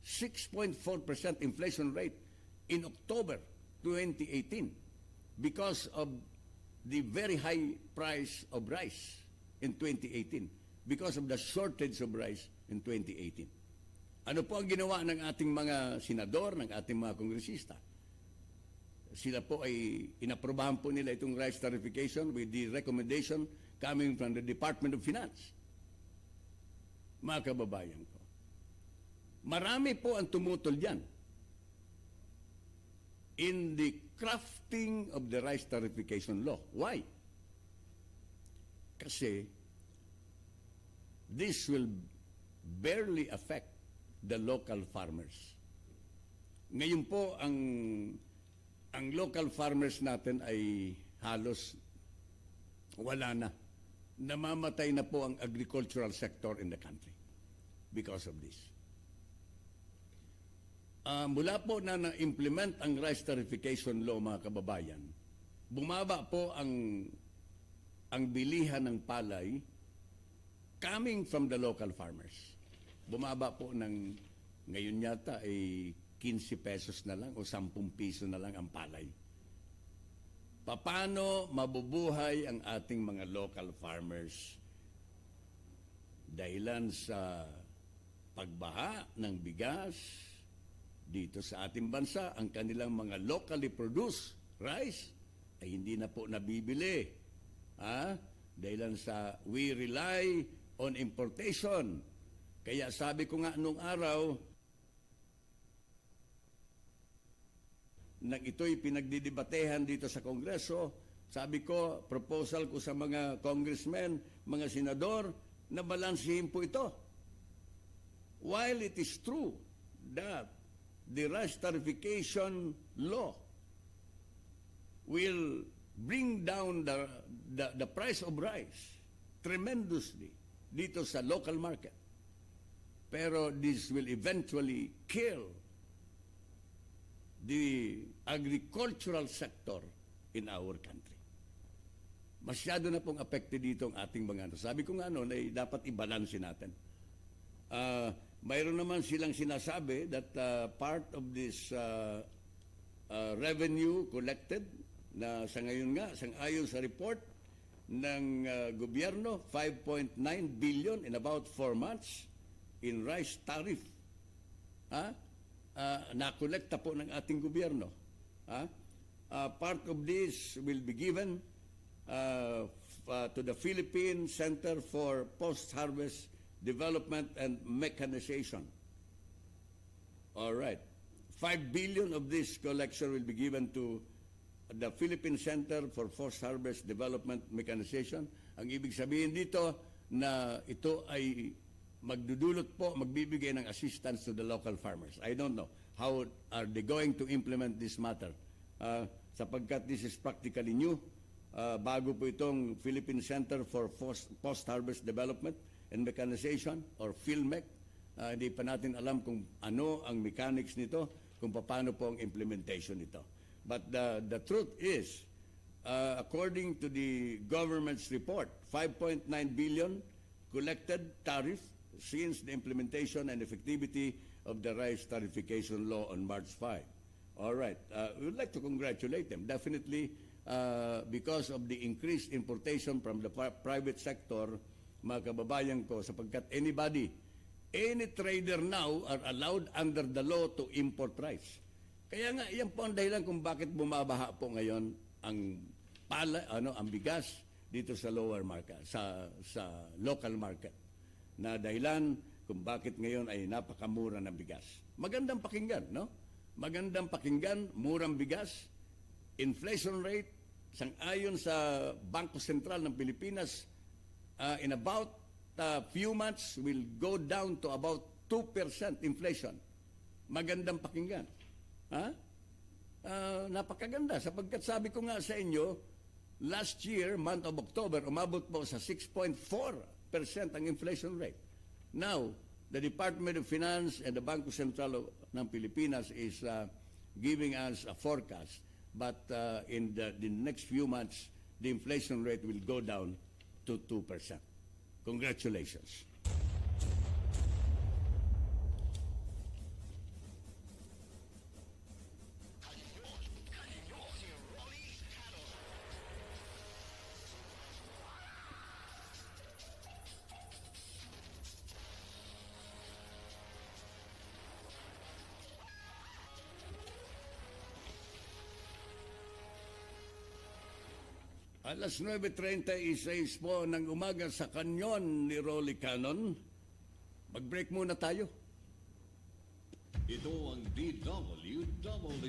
6.4% inflation rate in October 2018 because of the very high price of rice in 2018, because of the shortage of rice in 2018. Ano po ang ginawa ng ating mga senador, ng ating mga kongresista? Sila po ay inaprobahan po nila itong rice tarification with the recommendation coming from the Department of Finance. Mga kababayan ko, marami po ang tumutol dyan in the crafting of the rice tarification law. Why? Kasi this will barely affect the local farmers. Ngayon po, ang local farmers natin ay halos wala na. Namamatay na po ang agricultural sector in the country because of this. Mula po na na-implement ang rice tarification law, mga kababayan, bumaba po ang bilihan ng palay coming from the local farmers. Bumaba po ng ngayon yata ay 15 pesos na lang o 10 piso na lang ang palay. Paano mabubuhay ang ating mga local farmers dahilan sa pagbaha ng bigas dito sa ating bansa? Ang kanilang mga locally produced rice ay hindi na po nabibili. Dahilan sa we rely on importation. Kaya sabi ko nga nung araw, nang ito'y pinagdidebatehan dito sa Kongreso, sabi ko, proposal ko sa mga congressmen, mga senador, na balansihin po ito. While it is true that the rice tarification law will bring down the price of rice tremendously dito sa local market, pero this will eventually kill the agricultural sector in our country. Masyado na pong affected dito ang ating mga ano. Sabi ko nga noon ay dapat i-balance natin. Mayroon naman silang sinasabi that part of this revenue collected na sa ngayon nga, sang-ayon sa report ng gobyerno, 5.9 billion in about 4 months in rice tariff. Nakolekta po ng ating gobyerno. Part of this will be given to the Philippine Center for Post-Harvest Development and Mechanization. All right. 5 billion of this collection will be given to the Philippine Center for Post-Harvest Development Mechanization. Ang ibig sabihin dito na ito ay magdudulot po, magbibigay ng assistance to the local farmers. I don't know how are they going to implement this matter. Sapagkat this is practically new. Bago po itong Philippine Center for Post-Harvest Development and Mechanization or PhilMec. Hindi pa natin alam kung ano ang mechanics nito, kung paano po ang implementation nito. But the truth is, according to the government's report, 5.9 billion collected tariff since the implementation and effectivity of the rice tarification law on March 5. All right. We would like to congratulate them. Definitely, because of the increased importation from the private sector, mga kababayan ko, sapagkat any trader now are allowed under the law to import rice. Kaya nga, yan po ang dahilan kung bakit bumabaha po ngayon ang ang bigas dito sa lower market, sa local market. Na dahilan kung bakit ngayon ay napakamura ng bigas. Magandang pakinggan, no? Magandang pakinggan, murang bigas, inflation rate, sang-ayon sa Bangko Sentral ng Pilipinas, in about few months will go down to about 2% inflation. Magandang pakinggan. Napakaganda, sapagkat sabi ko nga sa inyo, last year, month of October, umabot po sa 6.4% ang inflation rate. Now, the Department of Finance and the Bangko Sentral ng Pilipinas is giving us a forecast. But in the next few months, the inflation rate will go down to 2%. Congratulations. Alas 9:36 po ng umaga sa Kanyon ni Rolly Canon. Mag-break muna tayo. Ito ang DWWD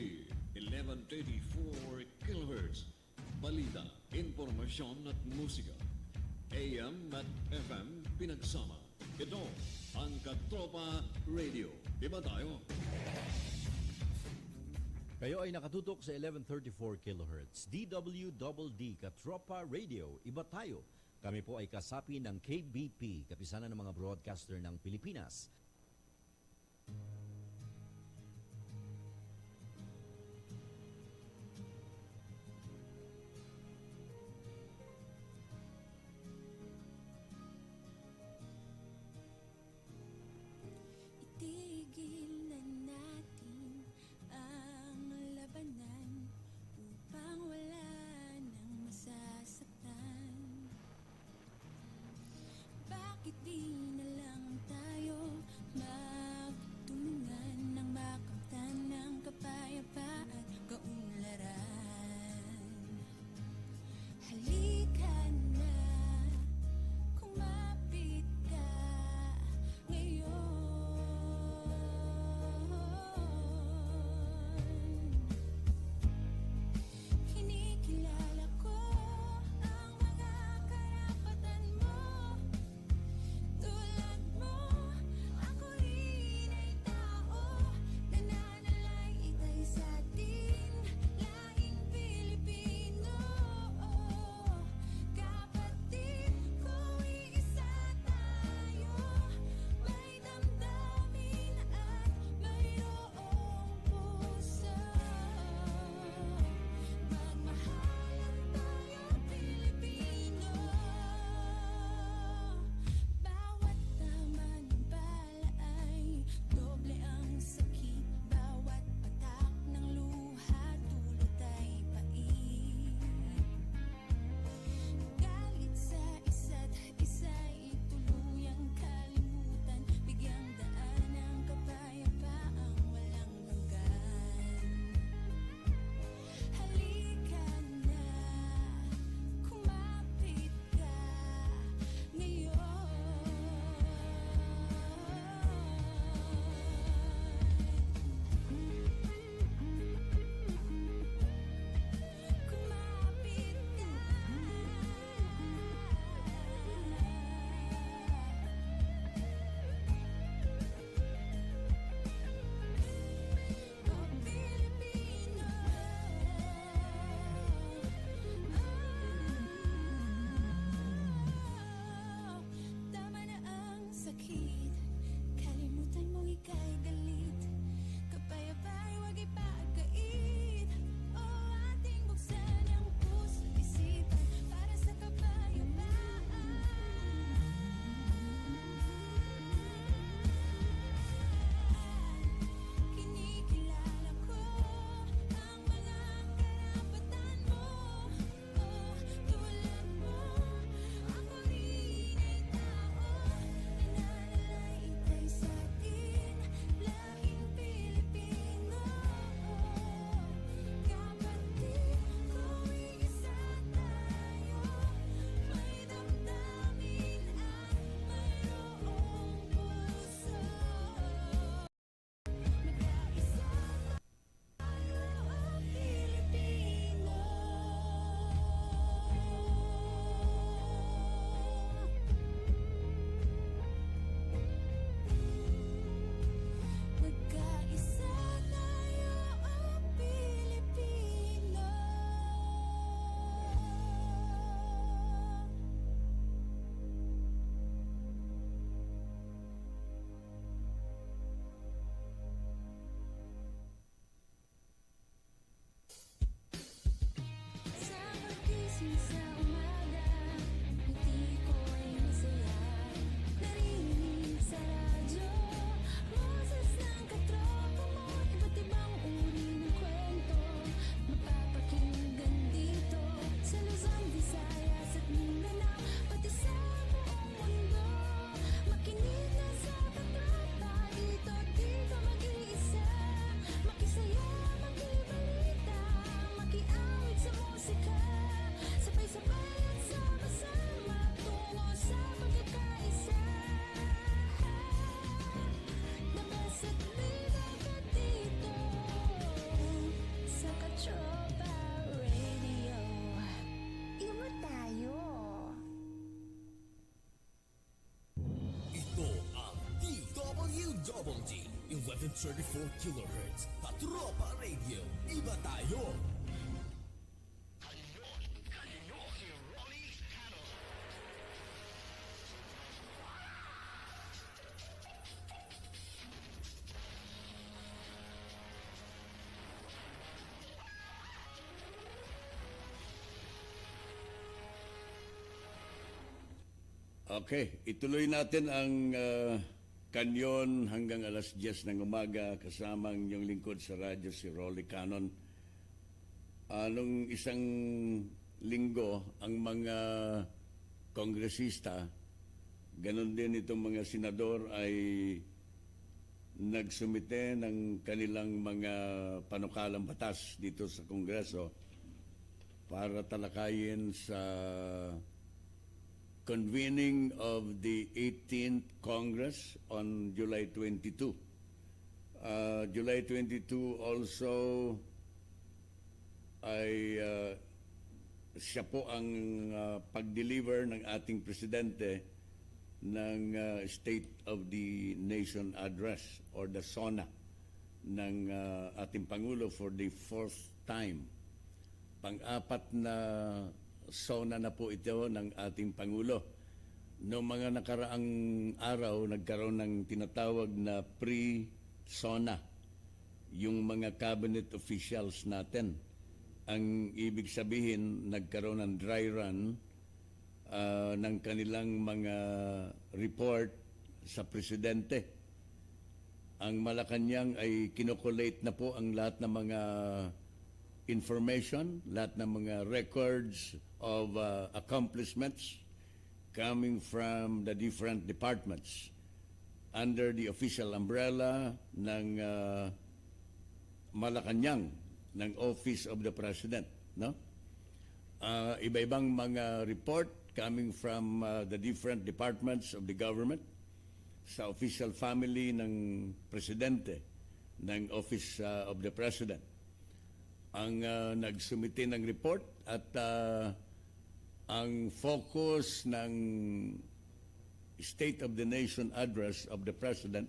1134 kHz. Balita, impormasyon at musika. AM at FM pinagsama. Ito ang Katropa Radio. Iba tayo. Kayo ay nakatutok sa 1134 kHz. DWDD Katropa Radio. Iba tayo. Kami po ay kasapi ng KBP, kapisanan ng mga broadcaster ng Pilipinas. Itigil na natin ang labanan upang wala nang masasaktan. Bakit di na lang tayo 1134 kilohertz. Katropa Radio. Iba tayo. Okay, ituloy natin ang Kanyon hanggang alas 10 ng umaga kasama ang inyong lingkod sa radyo si Rolly Canon. Nung isang linggo, ang mga kongresista, ganon din itong mga senador ay nagsumite ng kanilang mga panukalang batas dito sa Kongreso para talakayin sa convening of the 18th Congress on July 22. July 22 also ay siya po ang pag-deliver ng ating presidente ng State of the Nation Address or the SONA ng ating Pangulo for the 4th time. Pang-apat na SONA na po ito ng ating Pangulo. Noong mga nakaraang araw, nagkaroon ng tinatawag na pre-SONA, yung mga cabinet officials natin. Ang ibig sabihin, nagkaroon ng dry run ng kanilang mga report sa presidente. Ang Malacanang ay kinokolate na po ang lahat ng mga information, lahat ng mga records of accomplishments coming from the different departments under the official umbrella ng Malacanang, ng Office of the President. No? Iba-ibang mga report coming from the different departments of the government sa official family ng Presidente, ng Office of the President. Ang nagsumite ng report at ang focus ng State of the Nation Address of the President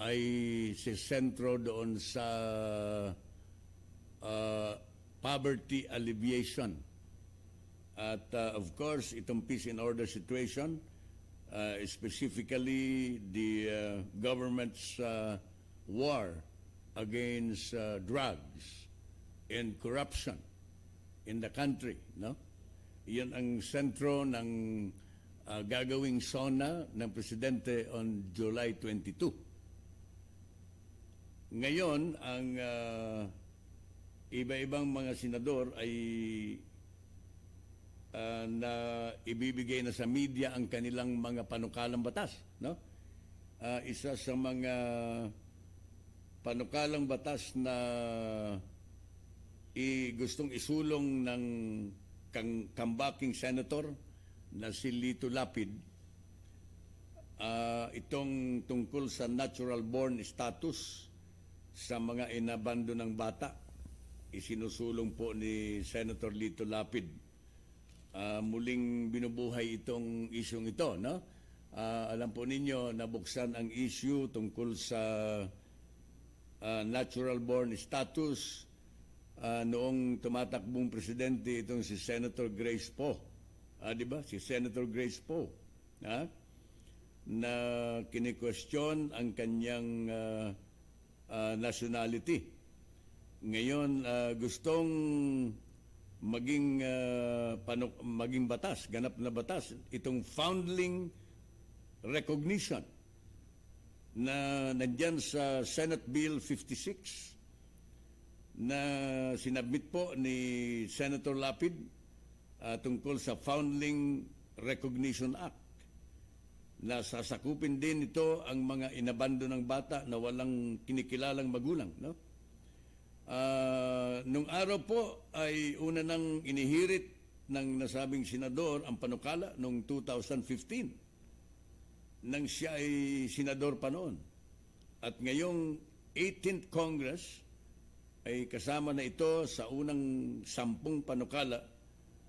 ay si sentro doon sa poverty alleviation. At of course, itong peace and order situation, specifically the government's war against drugs and corruption in the country, no? Iyan ang sentro ng gagawing SONA ng Presidente on July 22. Ngayon, ang iba-ibang mga senador ay na ibibigay na sa media ang kanilang mga panukalang batas, no? Isa sa mga panukalang batas na gustong isulong ng kambaking senator na si Lito Lapid, itong tungkol sa natural born status sa mga inabando ng bata. Isinusulong po ni Senator Lito Lapid. Muling binubuhay itong isyong ito, no? Alam po ninyo, nabuksan ang issue tungkol sa natural born status noong tumatakbong presidente itong si Senator Grace Poe. Di ba? Si Senator Grace Poe. Na kini-question ang kanyang nationality. Ngayon, gustong maging batas, ganap na batas, itong foundling recognition na nandyan sa Senate Bill 56 na sinabmit po ni Senator Lapid tungkol sa Foundling Recognition Act na sasakupin din ito ang mga inabando ng bata na walang kinikilalang magulang, no? Nung araw po ay una nang inihirit ng nasabing senador ang panukala noong 2015 nang siya ay senador pa noon. At ngayong 18th Congress ay kasama na ito sa unang 10 panukala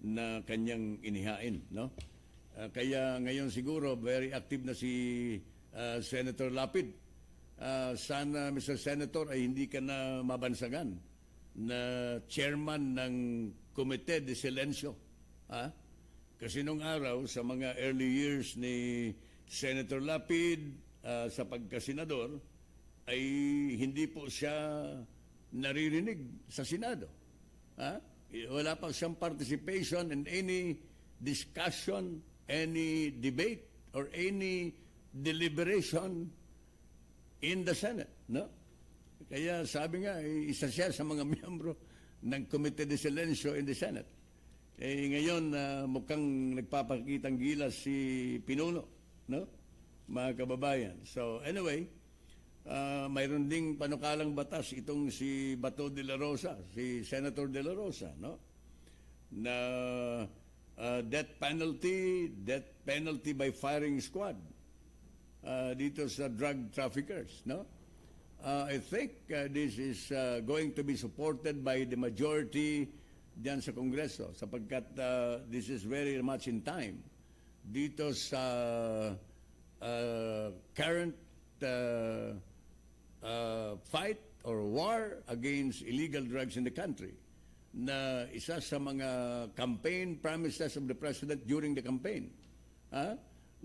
na kanyang inihain, no? Kaya ngayon siguro very active na si Senator Lapid sana, Mr. Senator, ay hindi ka na mabansagan na chairman ng Komite de Silencio. Kasi nung araw, sa mga early years ni Senator Lapid sa pagkasenador, ay hindi po siya naririnig sa Senado. Wala pa siyang participation in any discussion, any debate, or any deliberation in the Senate, no? Kaya sabi nga, isa siya sa mga miyembro ng Committee de Silencio in the Senate. Ngayon, mukhang nagpapakitang gilas si Pinuno, no? Mga kababayan. So, anyway, mayroon ding panukalang batas itong si Bato de la Rosa, si Senator de la Rosa, no? Na death penalty by firing squad dito sa drug traffickers, no? I think this is going to be supported by the majority diyan sa Kongreso sapagkat this is very much in time dito sa current fight or war against illegal drugs in the country na isa sa mga campaign promises of the President during the campaign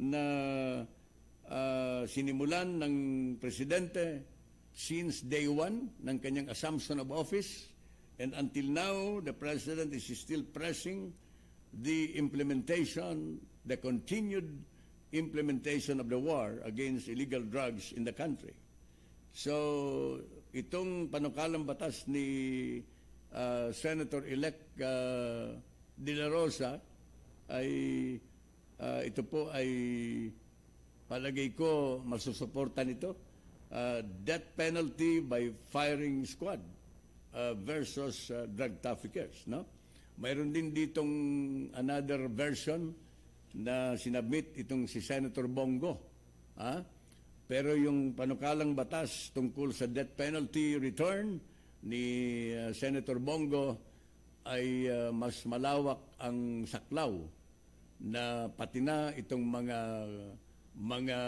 na sinimulan ng Presidente since day one ng kanyang assumption of office, and until now the President is still pressing the continued implementation of the war against illegal drugs in the country. So itong panukalang batas ni Senator-elect De La Rosa ay ito po ay palagay ko masusuportan ito. Death penalty by firing squad versus drug traffickers, no? Mayroon din ditong another version na sinabmit itong si Senator Bongo. Pero yung panukalang batas tungkol sa death penalty return ni Senator Bongo ay mas malawak ang saklaw na pati na itong mga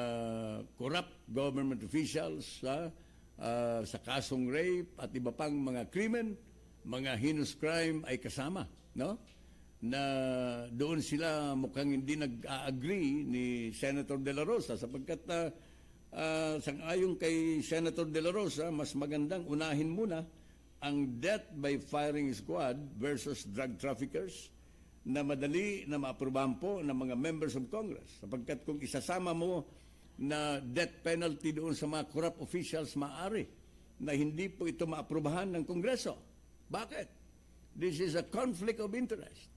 corrupt government officials sa kasong rape at iba pang mga krimen, mga heinous crime ay kasama, no? Na doon sila mukhang hindi nag-agree ni Senator De La Rosa sapagkat sang-ayon kay Senator De La Rosa, mas magandang unahin muna ang death by firing squad versus drug traffickers na madali na maaprubahan po ng mga members of Congress. Sapagkat kung isasama mo na death penalty doon sa mga corrupt officials, maaari na hindi po ito maaprubahan ng Kongreso. Bakit? This is a conflict of interest.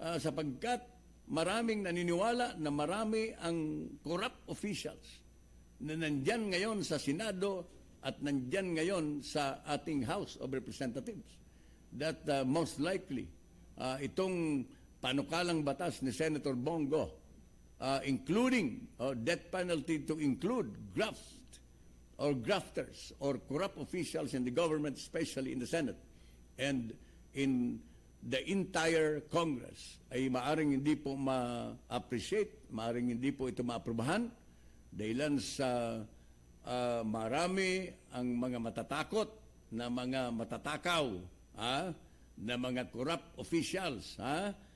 Sapagkat maraming naniniwala na marami ang corrupt officials na nandyan ngayon sa Senado at nandyan ngayon sa ating House of Representatives. That most likely, itong panukalang batas ni Senator Bongo, including death penalty to include grafters or corrupt officials in the government, especially in the Senate and in the entire Congress, ay maaring hindi po ma-appreciate, maaring hindi po ito maaprubahan dahilan sa marami ang mga matatakot na mga matatakaw na mga corrupt officials.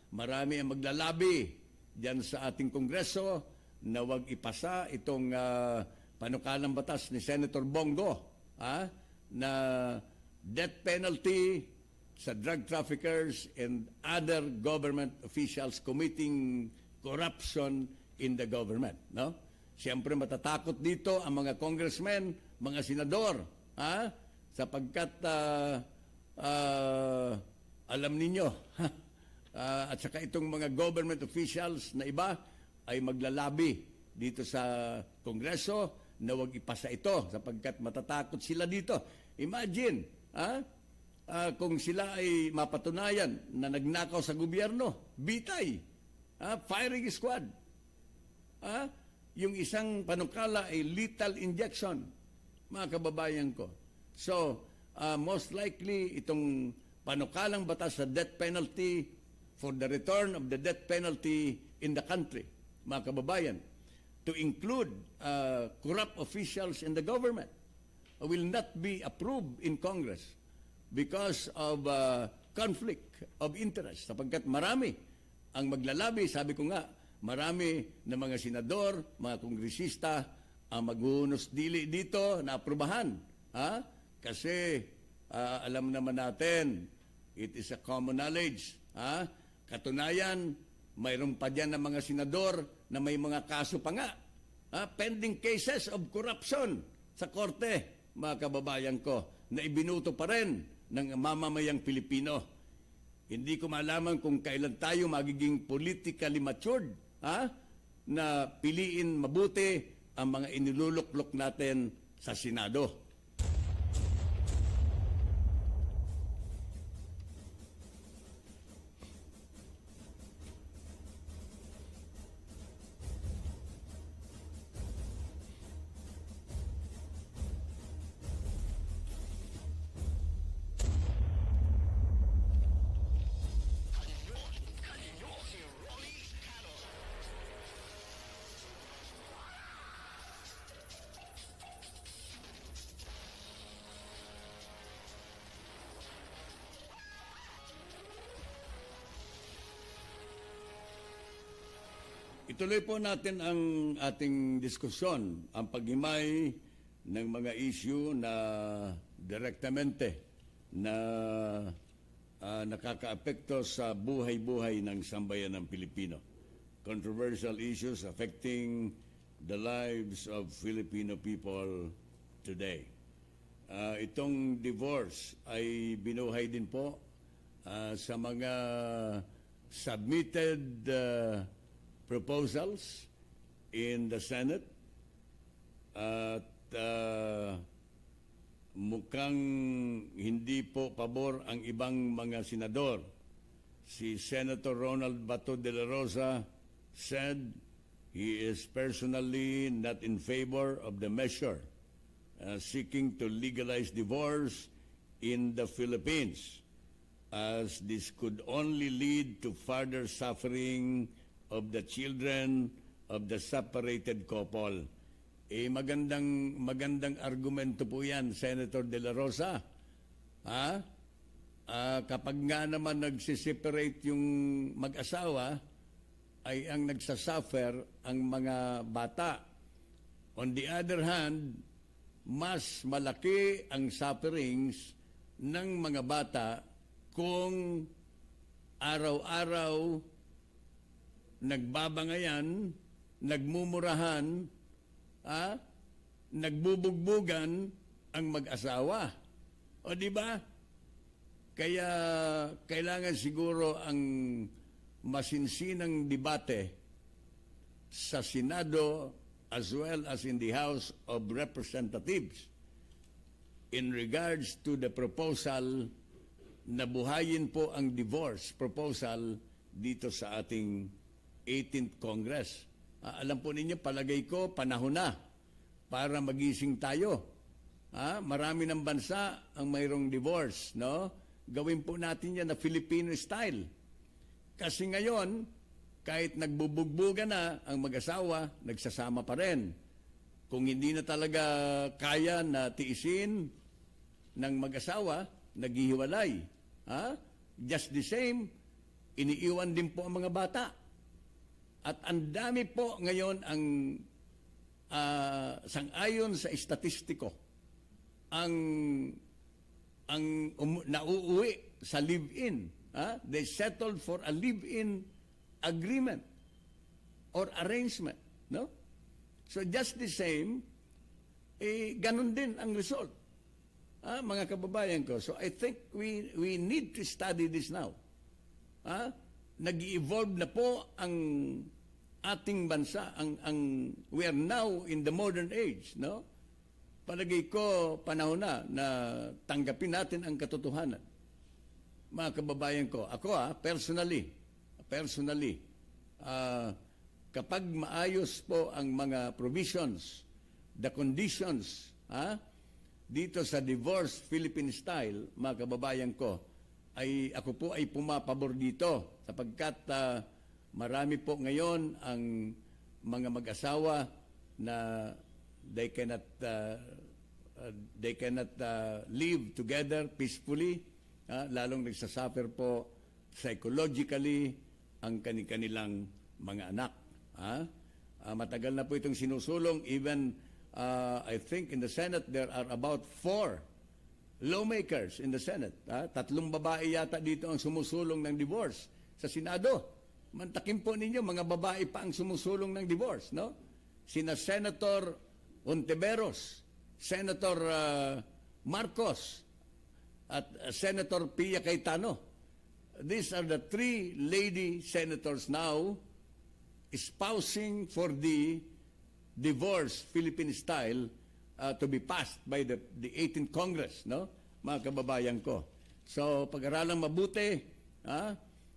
Marami ang maglalabi diyan sa ating Kongreso na wag ipasa itong panukalang batas ni Senator Bongo na death penalty sa drug traffickers and other government officials committing corruption in the government, no? Siyempre matatakot dito ang mga congressmen, mga senador, sapagkat alam ninyo, at saka itong mga government officials na iba ay maglalabi dito sa Kongreso na wag ipasa ito sapagkat matatakot sila dito. Imagine, kung sila ay mapatunayan na nagnakaw sa gobyerno, bitay, firing squad. Yung isang panukala ay lethal injection, mga kababayan ko. So, most likely, itong panukalang batas sa death penalty for the return of the death penalty in the country, mga kababayan, to include corrupt officials in the government will not be approved in Congress because of conflict of interest. Sapagkat marami ang maglalabi, sabi ko nga, marami na mga senador, mga kongresista ang maghunos dili dito na aprubahan. Ha? Kasi alam naman natin, it is a common knowledge. Ha? Katunayan, mayroon pa dyan ng mga senador na may mga kaso pa nga. Pending cases of corruption sa korte, mga kababayan ko, na ibinuto pa rin ng mamamayang Pilipino. Hindi ko malaman kung kailan tayo magiging politically matured, na piliin mabuti ang mga iniluluklok natin sa Senado. Ituloy po natin ang ating diskusyon, ang paghimay ng mga issue na direktamente na nakakaapekto sa buhay-buhay ng sambayan ng Pilipino. Controversial issues affecting the lives of Filipino people today. Itong divorce ay binuhay din po sa mga submitted proposals in the Senate at mukhang hindi po pabor ang ibang mga senador. Si Senator Ronald Bato de la Rosa said he is personally not in favor of the measure seeking to legalize divorce in the Philippines, as this could only lead to further suffering of the children of the separated couple. Magandang argumento po yan, Senator De La Rosa. Kapag nga naman nagsiseparate yung mag-asawa, ay ang nagsasuffer ang mga bata. On the other hand, mas malaki ang sufferings ng mga bata kung araw-araw nagbabangayan, nagmumurahan, nagbubugbugan ang mag-asawa. O di ba? Kaya kailangan siguro ang masinsinang debate sa Senado as well as in the House of Representatives in regards to the proposal na buhayin po ang divorce proposal dito sa ating 18th Congress. Alam po ninyo, palagay ko, panahon na para magising tayo. Marami ng bansa ang mayroong divorce, no? Gawin po natin yan na Filipino style. Kasi ngayon, kahit nagbubugbugan na ang mag-asawa, nagsasama pa rin. Kung hindi na talaga kaya na tiisin ng mag-asawa, naghihiwalay. Just the same, iniiwan din po ang mga bata. At ang dami po ngayon ang sang-ayon sa estatistiko ang nauuwi sa live-in. They settled for a live-in agreement or arrangement. No? So just the same, ganun din ang result. Mga kababayan ko. So I think we need to study this now. Nag-evolve na po ang ating bansa, we are now in the modern age, no? Palagay ko, panahon na tanggapin natin ang katotohanan. Mga kababayan ko, ako personally, kapag maayos po ang mga provisions, the conditions, dito sa divorce Philippine style, mga kababayan ko, ako po ay pumapabor dito sapagkat marami po ngayon ang mga mag-asawa na they cannot live together peacefully, lalong nagsasuffer po psychologically ang kanilang mga anak. Matagal na po itong sinusulong. Even I think in the Senate there are about 4 lawmakers in the Senate. 3 babae yata dito ang sumusulong ng divorce sa Senado. Mantakin po ninyo, mga babae pa ang sumusulong ng divorce, no? Sina Senator Ontiveros, Senator Marcos, at Senator Pia Cayetano. These are the 3 lady senators now espousing for the divorce Philippine style to be passed by the 18th Congress, no? Mga kababayan ko. So, pag-aralang mabuti,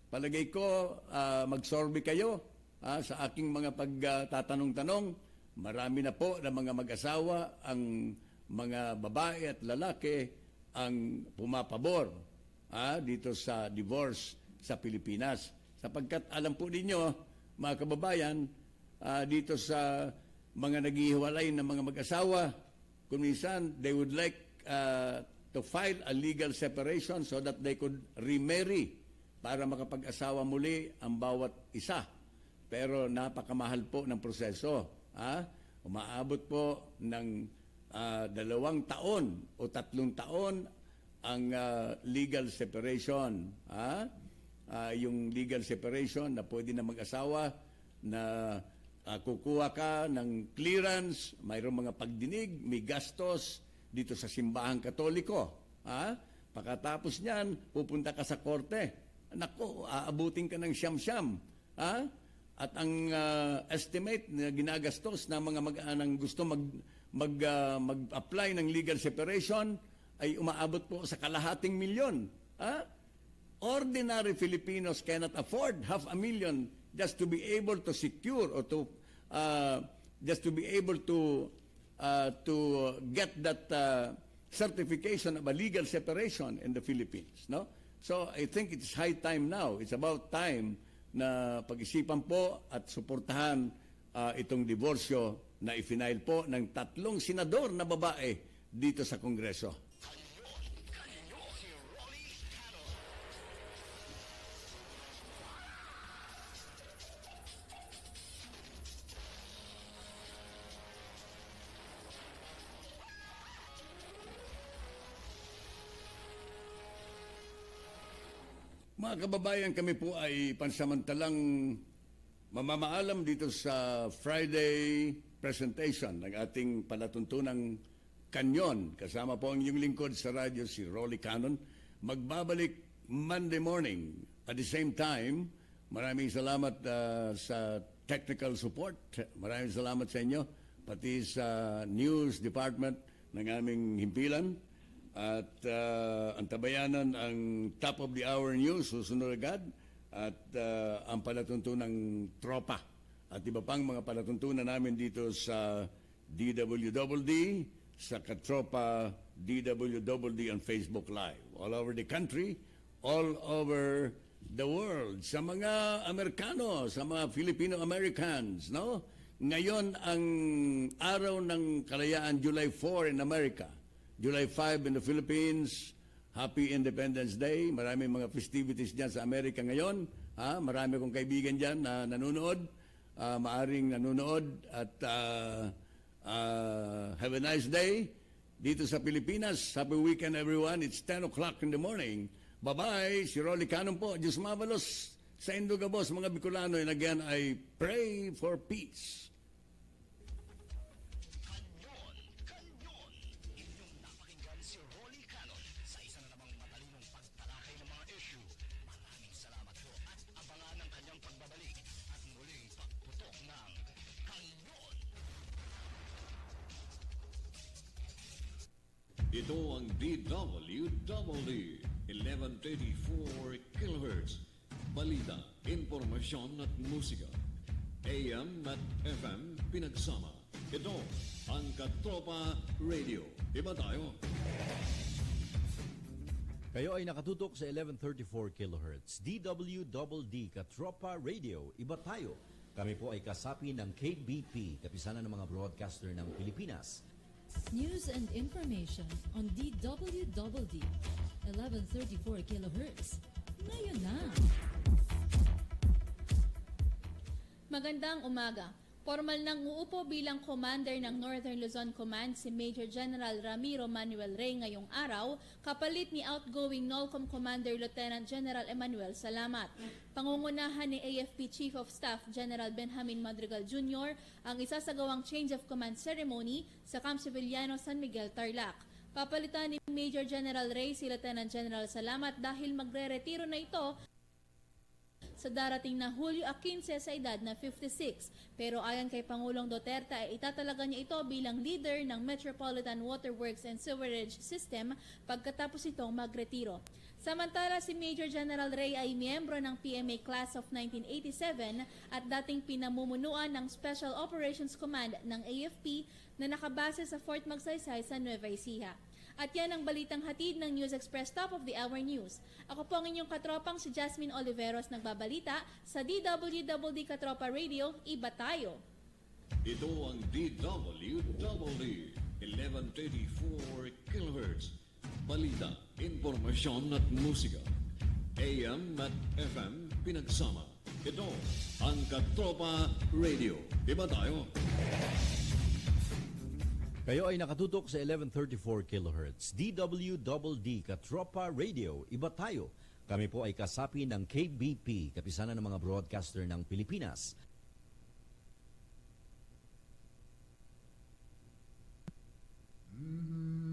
palagay ko, magsorbe kayo sa aking mga pagtatanong-tanong. Marami na po na mga mag-asawa, ang mga babae at lalaki ang pumapabor dito sa divorce sa Pilipinas. Sapagkat alam po ninyo, mga kababayan, dito sa mga naghihiwalay na mga mag-asawa, kung minsan they would like to file a legal separation so that they could remarry para makapag-asawa muli ang bawat isa. Pero napakamahal po ng proseso. Umaabot po ng 2 taon o 3 taon ang legal separation. Yung legal separation na pwede na mag-asawa na kukuha ka ng clearance, mayroong mga pagdinig, may gastos dito sa simbahang Katoliko. Pagkatapos niyan, pupunta ka sa korte. Nako, aabutin ka ng siyam-siyam. At ang estimate na ginagastos ng mga mag-anang gusto mag-apply ng legal separation ay umaabot po sa kalahating milyon. Ordinary Filipinos cannot afford $500,000 just to be able to secure or to just to be able to get that certification of a legal separation in the Philippines, no? So I think it's high time now. It's about time na pag-isipan po at suportahan itong diborsyo na ifinail po ng 3 senador na babae dito sa Kongreso. Mga kababayan, kami po ay pansamantalang mamamaalam dito sa Friday presentation ng ating palatuntunang Kanyon. Kasama po ang inyong lingkod sa radyo, si Rolly Canon. Magbabalik Monday morning. At the same time, maraming salamat sa technical support. Maraming salamat sa inyo, pati sa news department ng aming himpilan. At ang tabayanan, ang top of the hour news, susunod agad. At ang palatuntunang tropa. At iba pang mga palatuntunan namin dito sa DWDD, sa Katropa DWDD on Facebook Live. All over the country, all over the world. Sa mga Amerikano, sa mga Filipino-Americans, no? Ngayon ang araw ng kalayaan, July 4 in America. July 5 in the Philippines, Happy Independence Day. Maraming mga festivities dyan sa Amerika ngayon. Marami kong kaibigan dyan na nanonood, maaring nanonood. At have a nice day. Dito sa Pilipinas, happy weekend everyone. It's 10 o'clock in the morning. Bye-bye. Si Rolly Canon po. Diyos mabalos sa Indogabos, mga Bicolano. And again, I pray for peace. Ito ang DWDD 1134 kHz. Balita, impormasyon at musika. AM at FM pinagsama. Ito ang Katropa Radio. Iba tayo. Kayo ay nakatutok sa 1134 kHz. DWDD Katropa Radio. Iba tayo. Kami po ay kasapi ng KBP, Kapisanan ng mga Broadcaster ng Pilipinas. News and information on DWDD 1134 kHz. Ngayon na. Magandang umaga. Formal nang uupo bilang commander ng Northern Luzon Command si Major General Ramiro Manuel Rey ngayong araw, kapalit ni outgoing NOLCOM Commander Lieutenant General Emmanuel Salamat. Pangungunahan ni AFP Chief of Staff General Benjamin Madrigal Jr. ang isasagawang change of command ceremony sa Camp Civiliano San Miguel, Tarlac. Papalitan ni Major General Rey si Lieutenant General Salamat dahil magre-retiro na ito sa darating na Hulyo 15 sa edad na 56. Pero ayon kay Pangulong Duterte ay itatalaga niya ito bilang leader ng Metropolitan Waterworks and Sewerage System pagkatapos itong magretiro. Samantala, si Major General Rey ay miyembro ng PMA Class of 1987 at dating pinamumunuan ng Special Operations Command ng AFP na nakabase sa Fort Magsaysay sa Nueva Ecija. At yan ang balitang hatid ng News Express Top of the Hour News. Ako po ang inyong katropang si Jasmine Oliveros nagbabalita sa DWDD Katropa Radio, Iba Tayo. Ito ang DWDD 1134 kHz. Balita, impormasyon at musika. AM at FM pinagsama. Ito ang Katropa Radio. Iba tayo. Kayo ay nakatutok sa 1134 kHz. DWDD Katropa Radio, Iba Tayo. Kami po ay kasapi ng KBP, Kapisanan ng mga Broadcaster ng Pilipinas. Mm-hmm.